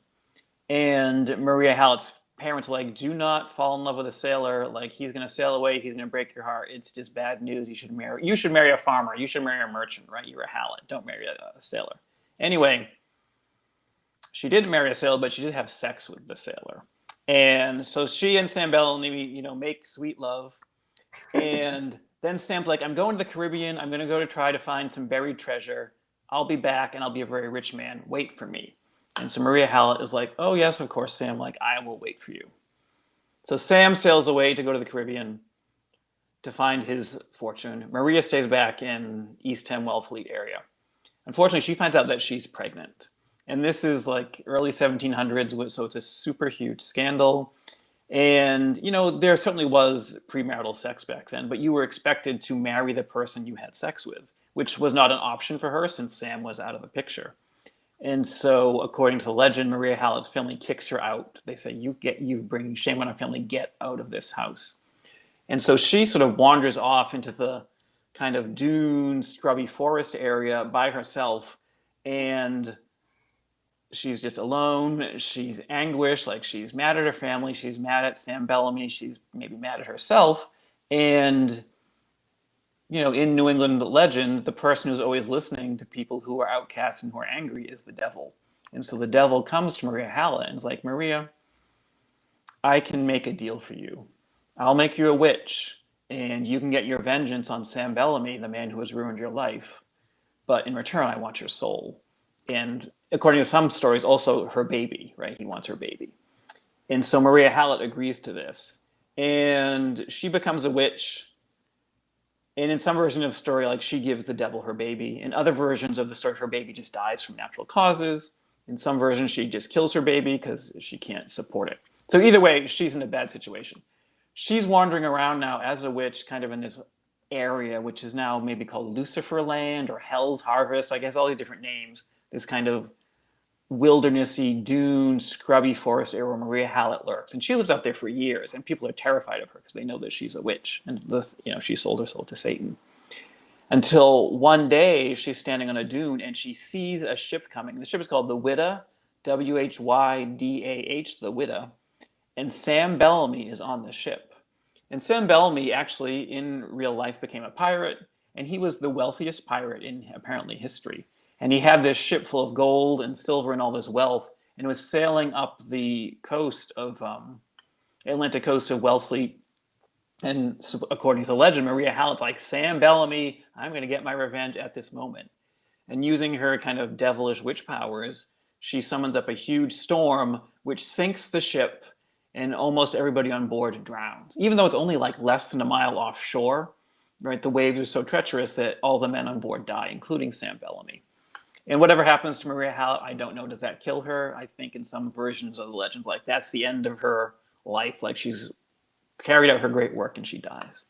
And Maria Hallett's parents were like, do not fall in love with a sailor. Like, he's going to sail away. He's going to break your heart. It's just bad news. You should marry a farmer. You should marry a merchant, right? You're a Hallett. Don't marry a sailor. Anyway, she didn't marry a sailor, but she did have sex with the sailor. And so she and Sam Bellamy, make sweet love. And then Sam's like, I'm going to the Caribbean. I'm going to go to try to find some buried treasure. I'll be back and I'll be a very rich man. Wait for me. And so Maria Hallett is like, oh, yes, of course, Sam. Like, I will wait for you. So Sam sails away to go to the Caribbean to find his fortune. Maria stays back in Eastham, Wellfleet area. Unfortunately, she finds out that she's pregnant. And this is like early 1700s, so it's a super huge scandal. And, there certainly was premarital sex back then, but you were expected to marry the person you had sex with, which was not an option for her since Sam was out of the picture. And so, according to the legend, Maria Hallett's family kicks her out. They say, you bring shame on our family, get out of this house. And so she sort of wanders off into the kind of dune, scrubby forest area by herself. And she's just alone. She's anguished, like she's mad at her family. She's mad at Sam Bellamy. She's maybe mad at herself. And in New England legend, the person who's always listening to people who are outcasts and who are angry is the devil. And so the devil comes to Maria Hallett and is like, Maria, I can make a deal for you. I'll make you a witch, and you can get your vengeance on Sam Bellamy, the man who has ruined your life. But in return, I want your soul. And according to some stories, also her baby, right? He wants her baby. And so Maria Hallett agrees to this. And she becomes a witch. And in some version of the story, like, she gives the devil her baby. In other versions of the story, her baby just dies from natural causes. In some versions, she just kills her baby because she can't support it. So either way, she's in a bad situation. She's wandering around now as a witch, kind of in this area, which is now maybe called Lucifer Land or Hell's Harvest. I guess all these different names. This kind of wildernessy, dune, scrubby forest area where Maria Hallett lurks. And she lives out there for years, and people are terrified of her because they know that she's a witch and she sold her soul to Satan. Until one day she's standing on a dune and she sees a ship coming. The ship is called the Whydah, Whydah, the Whydah. And Sam Bellamy is on the ship. And Sam Bellamy actually in real life became a pirate, and he was the wealthiest pirate in apparently history. And he had this ship full of gold and silver and all this wealth, and was sailing up the coast of Atlantic coast of Wellfleet. And so, according to the legend, Maria Hallett's like, Sam Bellamy, I'm going to get my revenge at this moment. And using her kind of devilish witch powers, she summons up a huge storm, which sinks the ship, and almost everybody on board drowns. Even though it's only like less than a mile offshore, right? The waves are so treacherous that all the men on board die, including Sam Bellamy. And whatever happens to Maria Hallett, I don't know. Does that kill her? I think in some versions of the legends, like, that's the end of her life. Like, she's carried out her great work and she dies.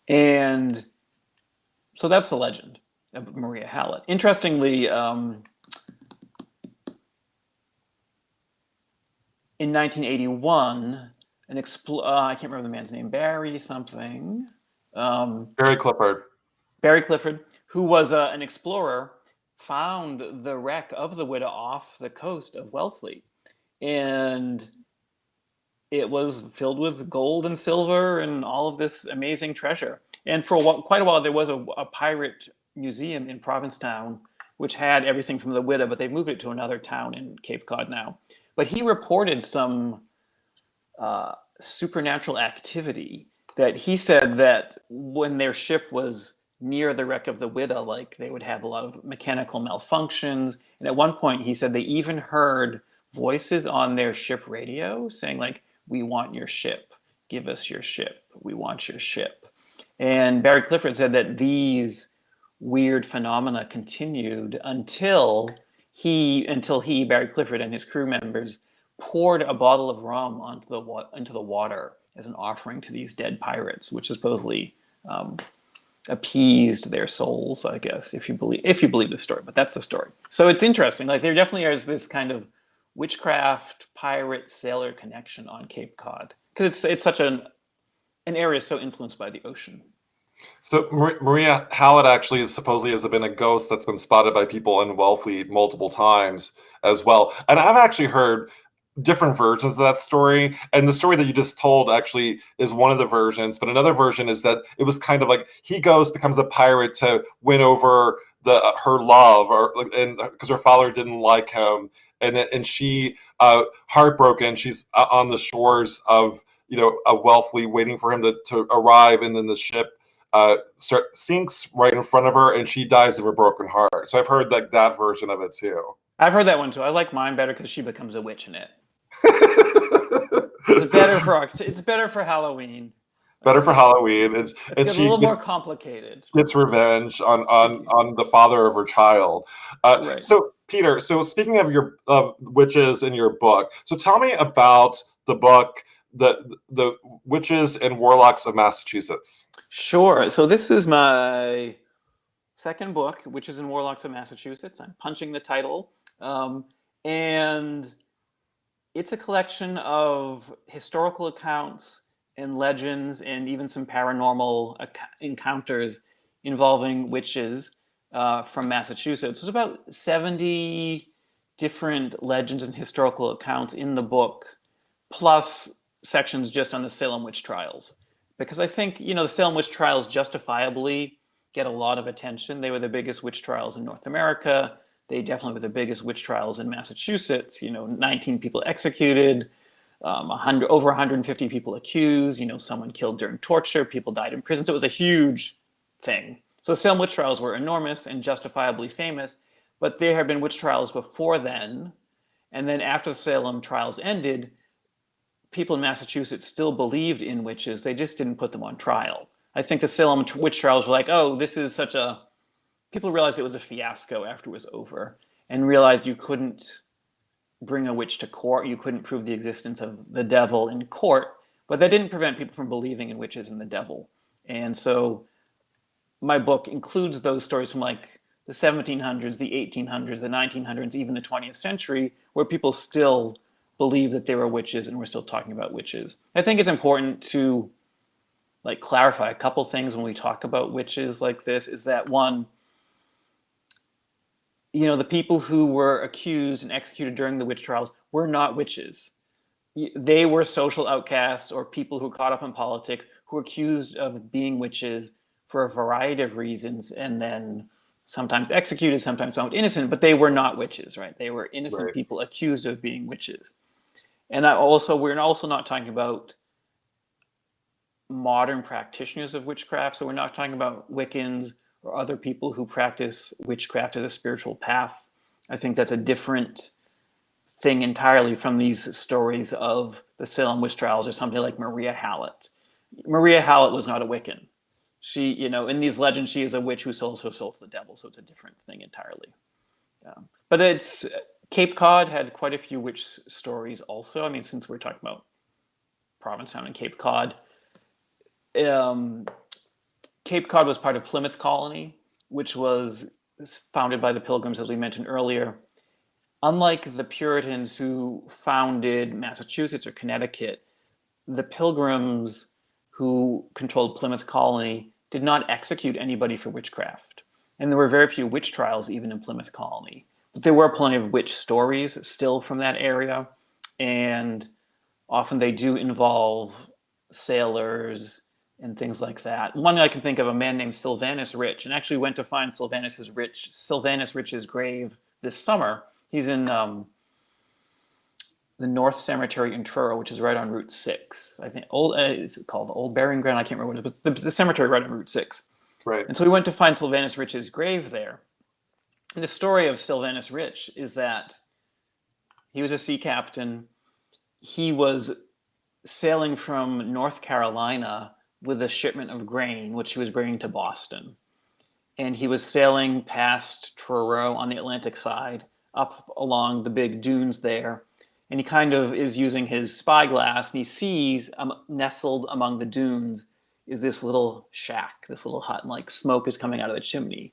And so that's the legend of Maria Hallett. Interestingly, in 1981, I can't remember the man's name, Barry something.
Barry Clifford.
Barry Clifford, who was an explorer, found the wreck of the Whydah off the coast of Wellfleet. And it was filled with gold and silver and all of this amazing treasure. And for quite a while, there was a pirate museum in Provincetown, which had everything from the Widow, but they've moved it to another town in Cape Cod now. But he reported some supernatural activity that he said that when their ship was near the wreck of the Widow, like they would have a lot of mechanical malfunctions. And at one point, he said they even heard voices on their ship radio saying, like, "We want your ship. Give us your ship. We want your ship." And Barry Clifford said that these weird phenomena continued until he, Barry Clifford, and his crew members poured a bottle of rum into the water as an offering to these dead pirates, which supposedly appeased their souls, I guess, if you believe the story. But that's the story. So it's interesting. Like there definitely is this kind of witchcraft, pirate, sailor connection on Cape Cod because it's such an area so influenced by the ocean.
So Maria Hallett actually is supposedly has been a ghost that's been spotted by people in Wellfleet multiple times as well. And I've actually heard different versions of that story. And the story that you just told actually is one of the versions. But another version is that it was kind of like he goes, becomes a pirate to win over her love, or and because her father didn't like him, and she heartbroken, she's on the shores of a Wellfleet waiting for him to arrive, and then the ship sinks right in front of her, and she dies of a broken heart. So I've heard that version of it too.
I've heard that one too. I like mine better because she becomes a witch in it. It's better for Halloween.
Better for Halloween, and
It's a
she
little more complicated.
gets revenge on the father of her child.
Right.
So Peter, so speaking of your witches in your book, so tell me about the book, the Witches and Warlocks of Massachusetts.
Sure. So this is my second book, Witches and Warlocks of Massachusetts. I'm punching the title. And it's a collection of historical accounts and legends and even some paranormal encounters involving witches from Massachusetts. There's about 70 different legends and historical accounts in the book, plus sections just on the Salem witch trials. Because I think, the Salem witch trials justifiably get a lot of attention. They were the biggest witch trials in North America. They definitely were the biggest witch trials in Massachusetts. 19 people executed, over 150 people accused. Someone killed during torture. People died in prison. So it was a huge thing. So Salem witch trials were enormous and justifiably famous. But there have been witch trials before then. And then after the Salem trials ended, people in Massachusetts still believed in witches. They just didn't put them on trial. I think the Salem witch trials were like, oh, this is such a... People realized it was a fiasco after it was over, and realized you couldn't bring a witch to court. You couldn't prove the existence of the devil in court, but that didn't prevent people from believing in witches and the devil. And so my book includes those stories from like the 1700s, the 1800s, the 1900s, even the 20th century, where people still believe that there were witches and we're still talking about witches. I think it's important to clarify a couple things when we talk about witches like this. Is that one, the people who were accused and executed during the witch trials were not witches. They were social outcasts or people who were caught up in politics who were accused of being witches for a variety of reasons, and then sometimes executed, sometimes found innocent, but they were not witches, right? They were innocent
Right.
people accused of being witches. And we're also not talking about modern practitioners of witchcraft. So we're not talking about Wiccans or other people who practice witchcraft as a spiritual path. I think that's a different thing entirely from these stories of the Salem witch trials or somebody like Maria Hallett. Maria Hallett was not a Wiccan. She, in these legends, she is a witch who sold her soul to the devil. So it's a different thing entirely. But Cape Cod had quite a few witch stories also. I mean, since we're talking about Provincetown and Cape Cod, Cape Cod was part of Plymouth Colony, which was founded by the Pilgrims, as we mentioned earlier. Unlike the Puritans who founded Massachusetts or Connecticut, the Pilgrims who controlled Plymouth Colony did not execute anybody for witchcraft. And there were very few witch trials even in Plymouth Colony. But there were plenty of witch stories still from that area. And often they do involve sailors and things like that. One I can think of, a man named Sylvanas Rich, and actually went to find Sylvanas Rich's grave this summer. He's in the North Cemetery in Truro, which is right on Route 6. I think it's called Old Burying Ground. I can't remember what it is, but the cemetery right on Route 6.
Right.
And so we went to find Sylvanas Rich's grave there. And the story of Sylvanas Rich is that he was a sea captain. He was sailing from North Carolina with a shipment of grain, which he was bringing to Boston. And he was sailing past Truro on the Atlantic side, up along the big dunes there. And he kind of is using his spyglass, and he sees, nestled among the dunes is this little shack, this little hut, and like smoke is coming out of the chimney.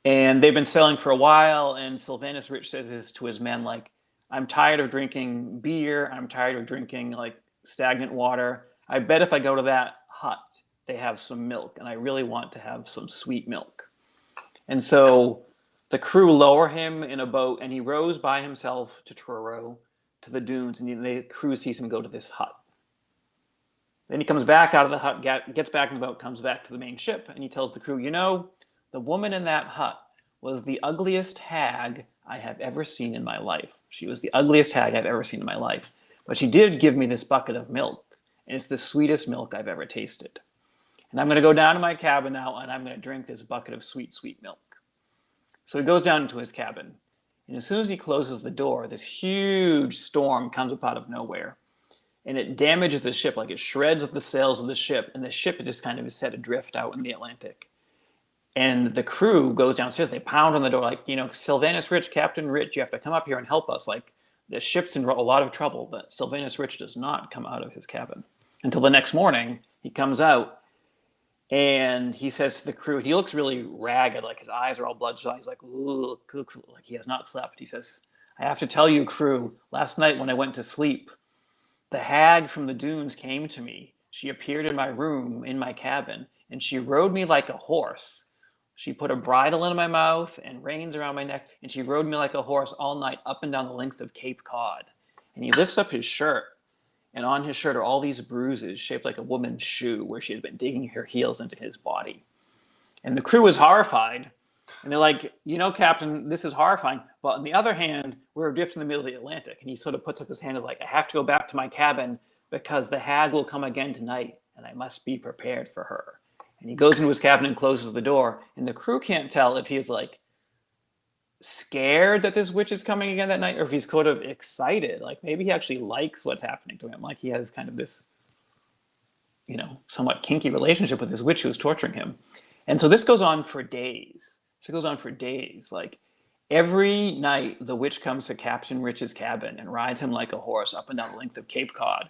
And they've been sailing for a while, and Sylvanas Rich says this to his men, like, I'm tired of drinking beer, I'm tired of drinking like stagnant water. I bet if I go to that hut, they have some milk, and I really want to have some sweet milk. And so the crew lower him in a boat, and he rows by himself to Truro, to the dunes, and the crew sees him go to this hut. Then he comes back out of the hut, gets back in the boat, comes back to the main ship, and he tells the crew, you know, the woman in that hut was the ugliest hag I have ever seen in my life. She was the ugliest hag I've ever seen in my life. But she did give me this bucket of milk, and it's the sweetest milk I've ever tasted. And I'm going to go down to my cabin now, and I'm going to drink this bucket of sweet, sweet milk. So he goes down into his cabin. And as soon as he closes the door, this huge storm comes up out of nowhere. And it damages the ship, like it shreds the sails of the ship, and the ship just kind of is set adrift out in the Atlantic. And the crew goes downstairs. They pound on the door like, you know, Sylvanas Rich, Captain Rich, you have to come up here and help us. Like, the ship's in a lot of trouble. But Sylvanas Rich does not come out of his cabin until the next morning. He comes out, and he says to the crew, he looks really ragged, like his eyes are all bloodshot. He's like, ooh, like he has not slept. He says, I have to tell you, crew, last night when I went to sleep, the hag from the dunes came to me. She appeared in my room, in my cabin, and she rode me like a horse. She put a bridle in my mouth and reins around my neck, and she rode me like a horse all night up and down the length of Cape Cod. And he lifts up his shirt, and on his shirt are all these bruises shaped like a woman's shoe where she had been digging her heels into his body. And the crew was horrified. And they're like, you know, Captain, this is horrifying. But on the other hand, we're adrift in the middle of the Atlantic. And he sort of puts up his hand and is like, I have to go back to my cabin because the hag will come again tonight, and I must be prepared for her. And he goes into his cabin and closes the door. And the crew can't tell if he's like scared that this witch is coming again that night, or if he's sort of excited. Like maybe he actually likes what's happening to him. Like he has kind of this, you know, somewhat kinky relationship with this witch who's torturing him. And so this goes on for days. So it goes on for days. Like every night, the witch comes to Captain Rich's cabin and rides him like a horse up and down the length of Cape Cod.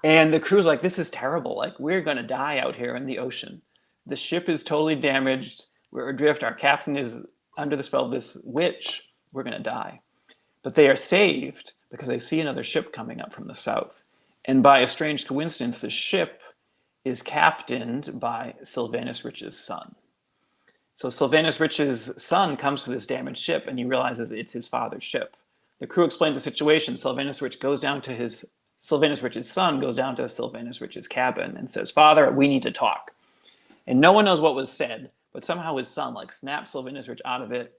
And the crew's like, this is terrible. Like, we're going to die out here in the ocean. The ship is totally damaged. We're adrift. Our captain is under the spell of this witch. We're going to die. But they are saved because they see another ship coming up from the south. And by a strange coincidence, the ship is captained by Sylvanas Rich's son. So Sylvanas Rich's son comes to this damaged ship, and he realizes it's his father's ship. The crew explains the situation. Sylvanas Rich's son goes down to Sylvanas Rich's cabin and says, Father, we need to talk. And no one knows what was said, but somehow his son like snaps Sylvanas Rich out of it.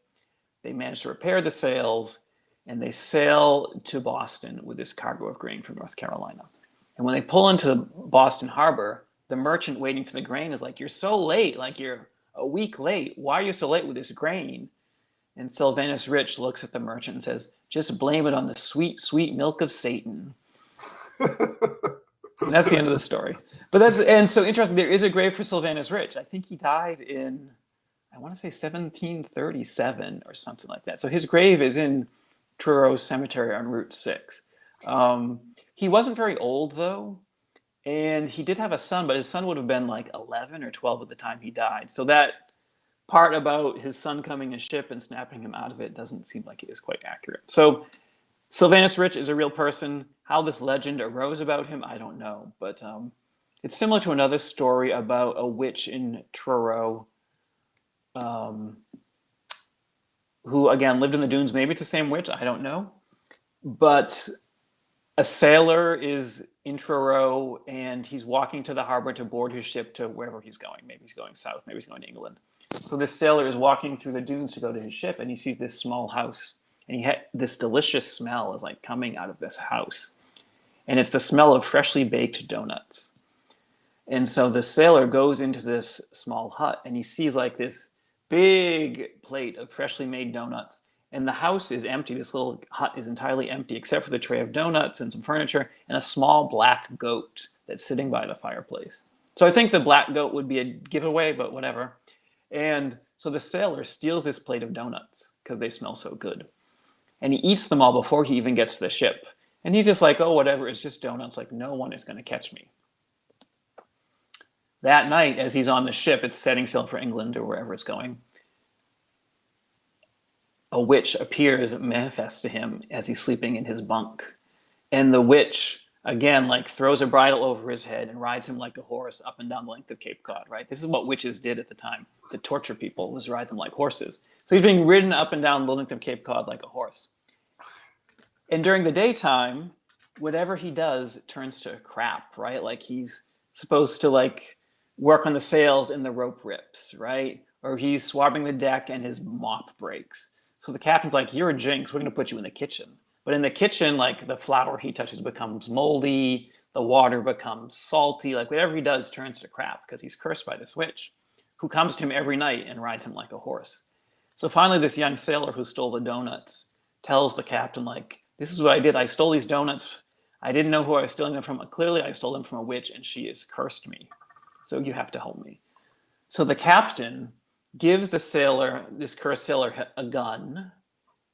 They manage to repair the sails, and they sail to Boston with this cargo of grain from North Carolina. And when they pull into Boston Harbor, the merchant waiting for the grain is like, you're so late, like you're a week late. Why are you so late with this grain? And Sylvanas Rich looks at the merchant and says, just blame it on the sweet, sweet milk of Satan. And that's the end of the story. And so interesting, there is a grave for Sylvanas Rich. I think he died in, I want to say 1737 or something like that. So his grave is in Truro Cemetery on Route 6. He wasn't very old though. And he did have a son, but his son would have been like 11 or 12 at the time he died. So that part about his son coming in a ship and snapping him out of it doesn't seem like it is quite accurate. So Sylvanas Rich is a real person. How this legend arose about him, I don't know. But it's similar to another story about a witch in Truro who, again, lived in the dunes. Maybe it's the same witch. I don't know. But a sailor is in Truro, and he's walking to the harbor to board his ship to wherever he's going. Maybe he's going south, maybe he's going to England. So this sailor is walking through the dunes to go to his ship, and he sees this small house, and this delicious smell is like coming out of this house, and it's the smell of freshly baked donuts. And so the sailor goes into this small hut, and he sees like this big plate of freshly made donuts. And the house is empty. This little hut is entirely empty, except for the tray of donuts and some furniture and a small black goat that's sitting by the fireplace. So I think the black goat would be a giveaway, but whatever. And so the sailor steals this plate of donuts because they smell so good. And he eats them all before he even gets to the ship. And he's just like, oh, whatever, it's just donuts. Like, no one is going to catch me. That night, as he's on the ship, it's setting sail for England or wherever it's going, a witch appears, manifests to him as he's sleeping in his bunk. And the witch, again, like throws a bridle over his head and rides him like a horse up and down the length of Cape Cod, right? This is what witches did at the time to torture people, was ride them like horses. So he's being ridden up and down the length of Cape Cod like a horse. And during the daytime, whatever he does turns to crap, right? Like he's supposed to like work on the sails and the rope rips, right? Or he's swabbing the deck and his mop breaks. So the captain's like, you're a jinx, we're going to put you in the kitchen. But in the kitchen, like the flour he touches becomes moldy, the water becomes salty, like whatever he does turns to crap because he's cursed by this witch who comes to him every night and rides him like a horse. So finally, this young sailor who stole the donuts tells the captain, like, this is what I did. I stole these donuts. I didn't know who I was stealing them from. Clearly, I stole them from a witch and she has cursed me. So you have to help me. So the captain gives the sailor, this cursed sailor, a gun,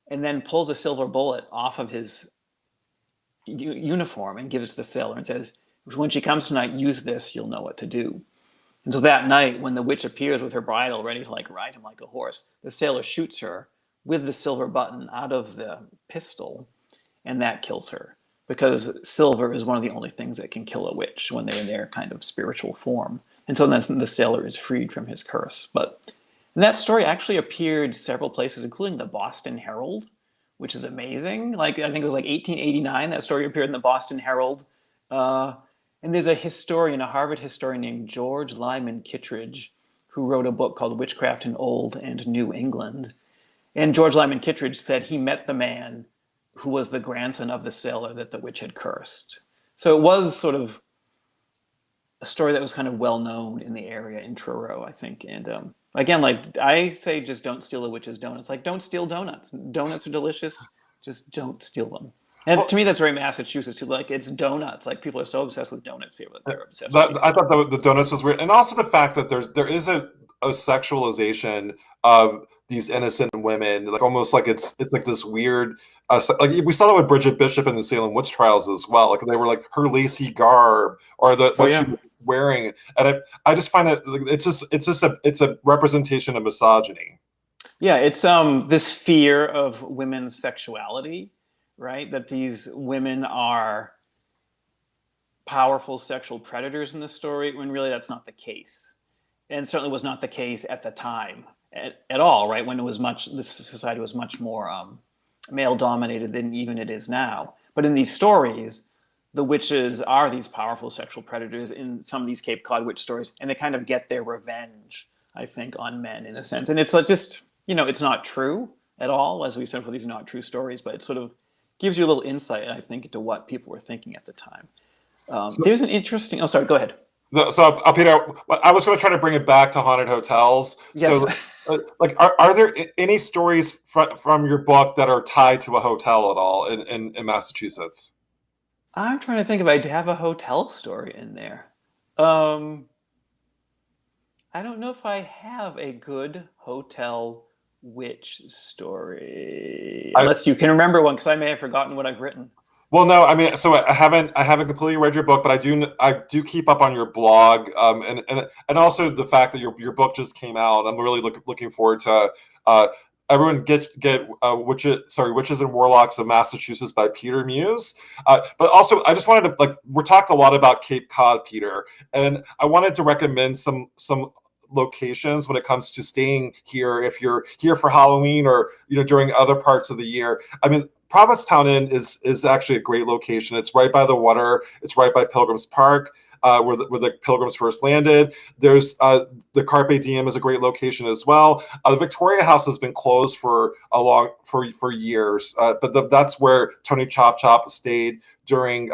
and then pulls a silver bullet off of his uniform and gives it to the sailor and says, when she comes tonight, use this, you'll know what to do. And so that night, when the witch appears with her bridle ready to like ride him like a horse, the sailor shoots her with the silver button out of the pistol, and that kills her. Because silver is one of the only things that can kill a witch when they're in their kind of spiritual form. And so then the sailor is freed from his curse. But that story actually appeared several places, including the Boston Herald, which is amazing. Like I think it was like 1889, that story appeared in the Boston Herald. And there's a historian, a Harvard historian named George Lyman Kittredge, who wrote a book called Witchcraft in Old and New England. And George Lyman Kittredge said he met the man who was the grandson of the sailor that the witch had cursed. So it was sort of a story that was kind of well known in the area in Truro, I think. And again, like I say, just don't steal a witch's donuts. Like don't steal donuts. Donuts are delicious. Just don't steal them. And well, to me, that's very Massachusetts too. Like it's donuts. Like people are so obsessed with donuts here, but they're obsessed.
I thought the donuts was weird, and also the fact that there is a sexualization of these innocent women, like almost like it's like this weird. Like we saw that with Bridget Bishop in the Salem Witch Trials as well. Like they were like her lacy garb or what she was wearing, and I just find that it's a representation of misogyny.
Yeah, it's this fear of women's sexuality, right? That these women are powerful sexual predators in the story, when really that's not the case, and certainly was not the case at the time at all, right? When this society was much more male dominated than even it is now. But in these stories, the witches are these powerful sexual predators in some of these Cape Cod witch stories, and they kind of get their revenge, I think, on men in a sense. And it's just, it's not true at all, as we said, for these are not true stories, but it sort of gives you a little insight, I think, into what people were thinking at the time. There's an interesting, sorry, go ahead.
So, Peter, I was going to try to bring it back to haunted hotels.
Yes.
So, like, are there any stories from your book that are tied to a hotel at all in Massachusetts?
I'm trying to think if I have a hotel story in there. I don't know if I have a good hotel witch story, unless you can remember one, because I may have forgotten what I've written.
Well, no, I mean, so I haven't completely read your book, but I do keep up on your blog, and also the fact that your book just came out. I'm really looking forward to everyone get Witches and Warlocks of Massachusetts by Peter Muise. But also, I just wanted to we talked a lot about Cape Cod, Peter, and I wanted to recommend some locations when it comes to staying here if you're here for Halloween or during other parts of the year. I mean, Provincetown Inn is actually a great location. It's right by the water. It's right by Pilgrims Park, where the Pilgrims first landed. There's the Carpe Diem is a great location as well. The Victoria House has been closed for years, but that's where Tony Chop Chop stayed during.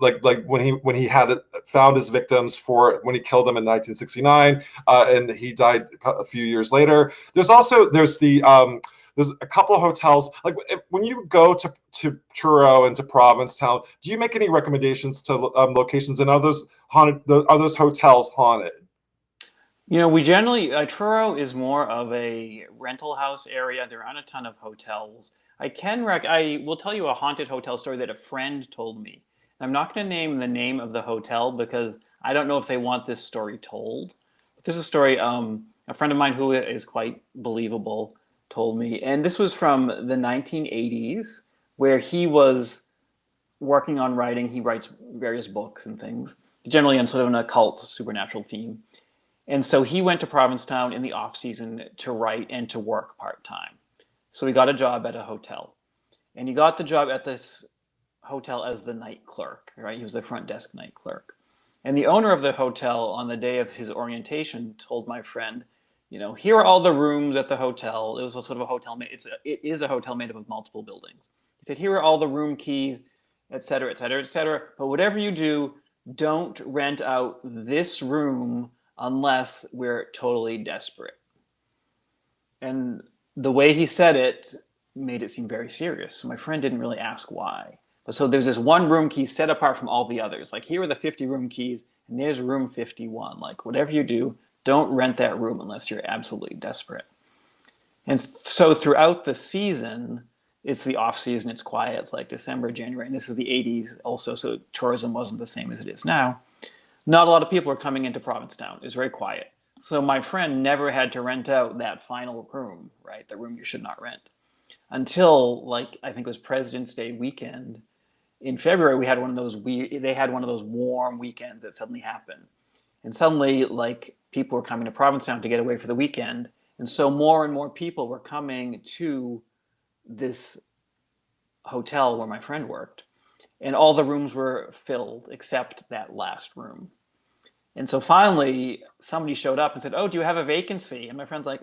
Like when he had found his victims for when he killed them in 1969, and he died a few years later. There's a couple of hotels. Like when you go to Truro and to Provincetown, do you make any recommendations to locations, and are those hotels haunted?
We generally, Truro is more of a rental house area. There aren't a ton of hotels. I will tell you a haunted hotel story that a friend told me. I'm not going to name the name of the hotel because I don't know if they want this story told. But this is a story a friend of mine who is quite believable told me. And this was from the 1980s, where he was working on writing. He writes various books and things, generally on sort of an occult, supernatural theme. And so he went to Provincetown in the off season to write and to work part time. So he got a job at a hotel, and he got the job at this hotel as the night clerk. Right, he was the front desk night clerk. And the owner of the hotel, on the day of his orientation, told my friend, here are all the rooms at the hotel. It was a sort of a hotel. It is a hotel made up of multiple buildings. He said, here are all the room keys, et cetera, et cetera, et cetera. But whatever you do, don't rent out this room unless we're totally desperate. And the way he said it made it seem very serious. So my friend didn't really ask why. But so there's this one room key set apart from all the others. Like here are the 50 room keys, and there's room 51. Like whatever you do, don't rent that room unless you're absolutely desperate. And so throughout the season, it's the off season, it's quiet. It's like December, January, and this is the 80s also, so tourism wasn't the same as it is now. Not a lot of people are coming into Provincetown. It's very quiet. So my friend never had to rent out that final room, right? The room you should not rent. Until I think it was President's Day weekend. In February, they had one of those warm weekends that suddenly happened. And suddenly, people were coming to Provincetown to get away for the weekend. And so more and more people were coming to this hotel where my friend worked. And all the rooms were filled except that last room. And so finally, somebody showed up and said, oh, do you have a vacancy? And my friend's like,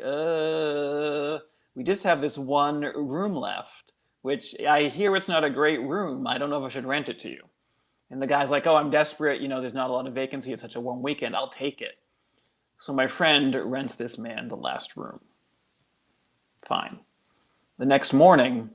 we just have this one room left, which I hear it's not a great room. I don't know if I should rent it to you. And the guy's like, oh, I'm desperate. There's not a lot of vacancy. It's such a warm weekend. I'll take it. So my friend rents this man the last room. Fine. The next morning,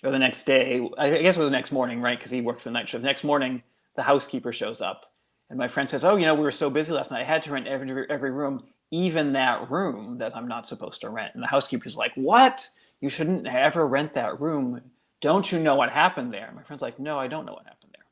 or the next day, I guess it was the next morning, right? Because he works the night shift. The next morning, the housekeeper shows up. And my friend says, oh, we were so busy last night. I had to rent every room, even that room that I'm not supposed to rent. And the housekeeper's like, what? You shouldn't ever rent that room. Don't you know what happened there? My friend's like, no, I don't know what happened there.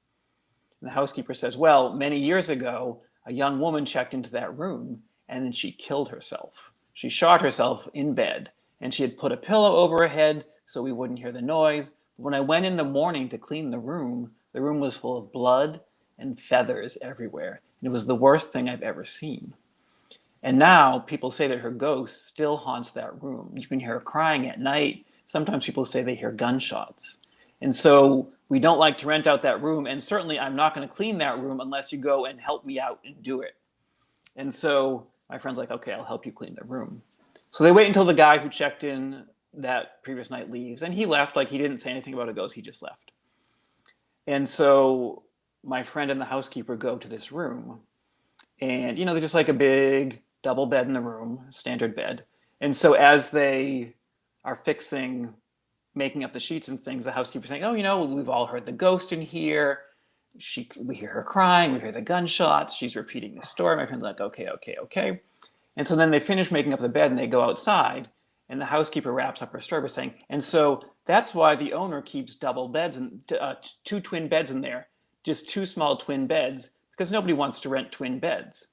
And the housekeeper says, well, many years ago, a young woman checked into that room and then she killed herself. She shot herself in bed, and she had put a pillow over her head so we wouldn't hear the noise. But when I went in the morning to clean the room was full of blood and feathers everywhere. And it was the worst thing I've ever seen. And now people say that her ghost still haunts that room. You can hear her crying at night. Sometimes people say they hear gunshots. And so we don't like to rent out that room. And certainly I'm not going to clean that room unless you go and help me out and do it. And so my friend's like, okay, I'll help you clean the room. So they wait until the guy who checked in that previous night leaves. And he left. He didn't say anything about a ghost. He just left. And so my friend and the housekeeper go to this room. And, there's just a big double bed in the room, standard bed. And so as they are making up the sheets and things, the housekeeper's saying, oh, we've all heard the ghost in here. We hear her crying, we hear the gunshots, she's repeating the story. My friend's like, okay. And so then they finish making up the bed and they go outside, and the housekeeper wraps up her story by saying, and so that's why the owner keeps double beds and two twin beds in there, just two small twin beds, because nobody wants to rent twin beds.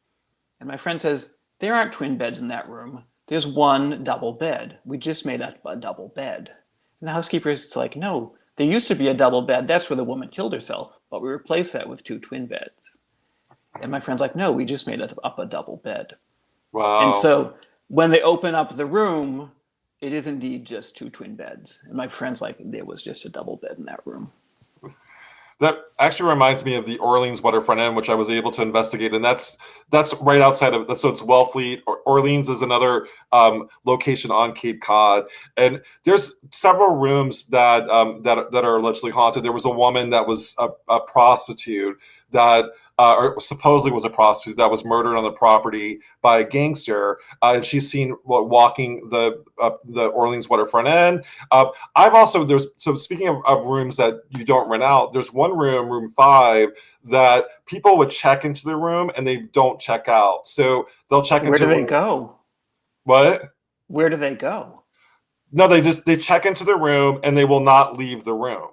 And my friend says, there aren't twin beds in that room. There's one double bed. We just made up a double bed. And the housekeeper is like, no, there used to be a double bed. That's where the woman killed herself. But we replaced that with two twin beds. And my friend's like, no, we just made up a double bed.
Wow.
And so when they open up the room, It is indeed just two twin beds. And my friends like there was just a double bed in that room.
That actually reminds me of the Orleans Waterfront Inn, which I was able to investigate, and that's right outside of that. So it's Wellfleet. Orleans is another location on Cape Cod, and there's several rooms that are allegedly haunted. There was a woman that was a prostitute that. Or supposedly was a prostitute that was murdered on the property by a gangster, and she's seen walking the Orleans Waterfront Inn. I've also there's so speaking of rooms that you don't rent out, there's one room, room 5, that people would check into the room and they don't check out. So they'll check
Where
into
do they go?
what?
Where do they go?
No, they check into the room and they will not leave the room.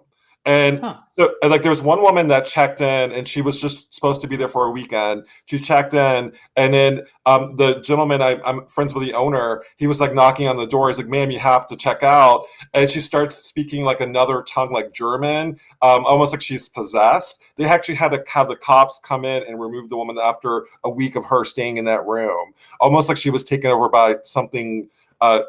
And
Huh.
so, and like, there's one woman that checked in, and she was just supposed to be there for a weekend. She checked in, and then the gentleman, I'm friends with the owner. He was like knocking on the door. He's like, "Ma'am, you have to check out." And she starts speaking like another tongue, like German, almost like she's possessed. They actually had to have the cops come in and remove the woman after a week of her staying in that room, almost like she was taken over by something like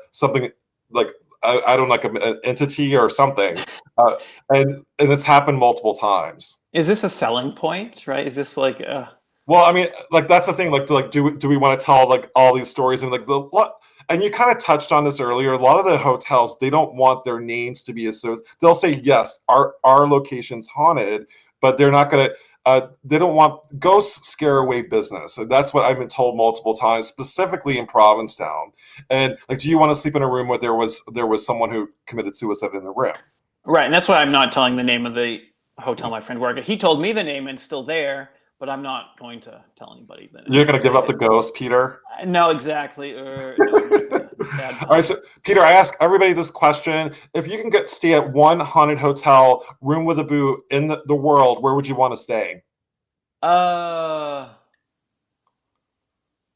I don't know, like an entity or something. Uh, and it's happened multiple times.
Is this a selling point, right? Is this like
Well, I mean, like that's the thing. Like, do we want to tell like all these stories and like and you kind of touched on this earlier. A lot of the hotels, they don't want their names to be associated. They'll say yes, our location's haunted, but they're not going to. They don't want ghosts scare away business, and that's what I've been told multiple times, specifically in Provincetown. And like, do you want to sleep in a room where there was someone who committed suicide in the room?
right? And that's why I'm not telling the name of the hotel my friend worked at. He told me the name and it's still there, but I'm not going to tell anybody the
You're
name.
going to give up the ghost, Peter?
No, exactly. No, I'm not gonna. Bad
All right,
pun.
so Peter, I ask everybody this question: if you can stay at one haunted hotel room with a boo in the world, where would you want to stay?
Uh,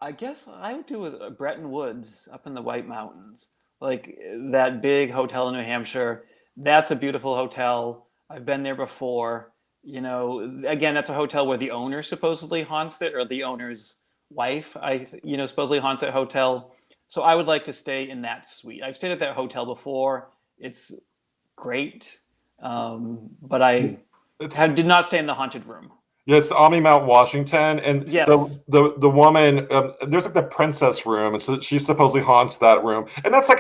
I guess I would do with Bretton Woods up in the White Mountains, like that big hotel in New Hampshire. That's a beautiful hotel. I've been there before. You know, again, that's a hotel where the owner supposedly haunts it, or the owner's wife, supposedly haunts that hotel. So I would like to stay in that suite. I've stayed at that hotel before. It's great, but I
It's
did not stay in the haunted room.
Yeah, it's Omni Mount Washington, and the
Yes.
the woman there's like the princess room, and so she supposedly haunts that room, and that's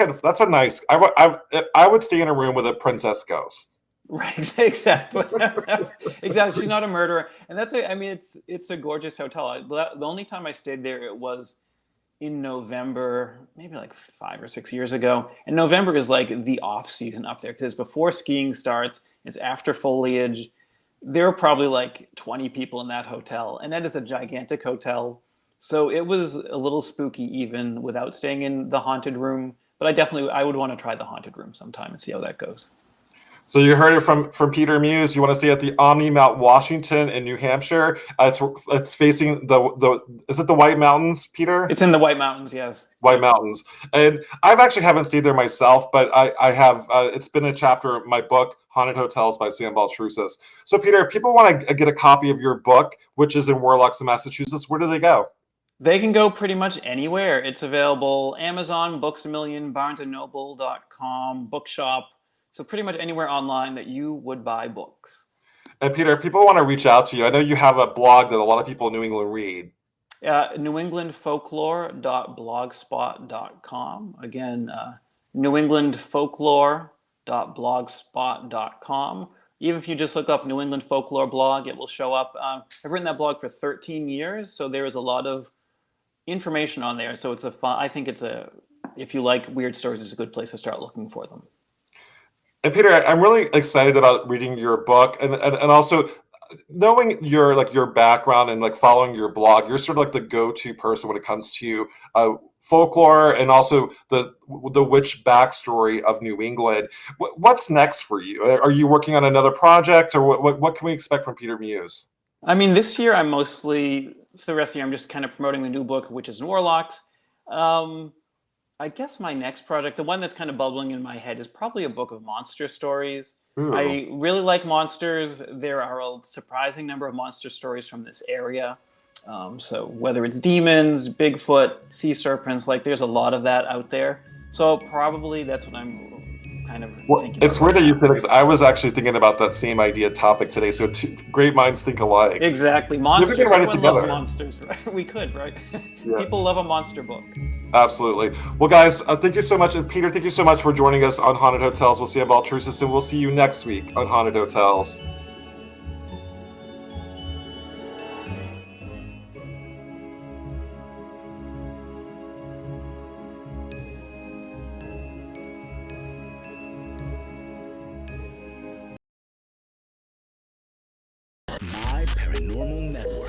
a nice. I would stay in a room with a princess ghost.
Right, exactly. Exactly. She's not a murderer, and that's I mean, it's a gorgeous hotel. The only time I stayed there, it was in November, maybe like 5 or 6 years ago. And November is like the off season up there because it's before skiing starts. It's after foliage. There were probably like 20 people in that hotel, and that is a gigantic hotel. So it was a little spooky even without staying in the haunted room. But I would want to try the haunted room sometime and see how that goes.
So you heard it from Peter Muse. You want to stay at the Omni Mount Washington in New Hampshire. It's facing the is it the White Mountains, Peter?
It's in the White Mountains, yes.
White Mountains. And I've actually haven't stayed there myself, but I have. It's been a chapter of my book, Haunted Hotels by Sam Baltrusis. So, Peter, if people want to get a copy of your book, which is in Warlocks of Massachusetts, where do they go?
They can go pretty much anywhere. It's available Amazon, Books a Million, BarnesandNoble.com, Bookshop. So pretty much anywhere online that you would buy books.
And Peter, if people want to reach out to you, I know you have a blog that a lot of people in New England read.
NewEnglandFolklore.blogspot.com. Again, NewEnglandFolklore.blogspot.com. Even if you just look up New England Folklore blog, it will show up. I've written that blog for 13 years, so there is a lot of information on there. So it's a fun. I think if you like weird stories, it's a good place to start looking for them.
And Peter, I'm really excited about reading your book, and also knowing your background and like following your blog. You're sort of like the go-to person when it comes to folklore and also the witch backstory of New England. What's next for you? Are you working on another project, or what can we expect from Peter Muse?
I mean, this year I'm mostly, for the rest of the year, I'm just kind of promoting the new book, Witches and Warlocks. Um, I guess my next project, the one that's kind of bubbling in my head, is probably a book of monster stories.
Ooh.
I really like monsters. There are a surprising number of monster stories from this area. So whether it's demons, Bigfoot, sea serpents, like there's a lot of that out there. So probably that's what I'm kind of
Well,
thinking
it's
about
weird
right
that you
now.
said it, 'cause I was actually thinking about that same idea topic today. So great minds think alike.
Exactly.
Maybe we can
Monsters.
write it
Everyone loves
together.
monsters, right? We could, right?
Yeah,
People love a monster book.
absolutely. Well, guys, thank you so much. And Peter, thank you so much for joining us on Haunted Hotels. We'll see you about Baltrusis, and we'll see you next week on Haunted Hotels.
My Paranormal Network.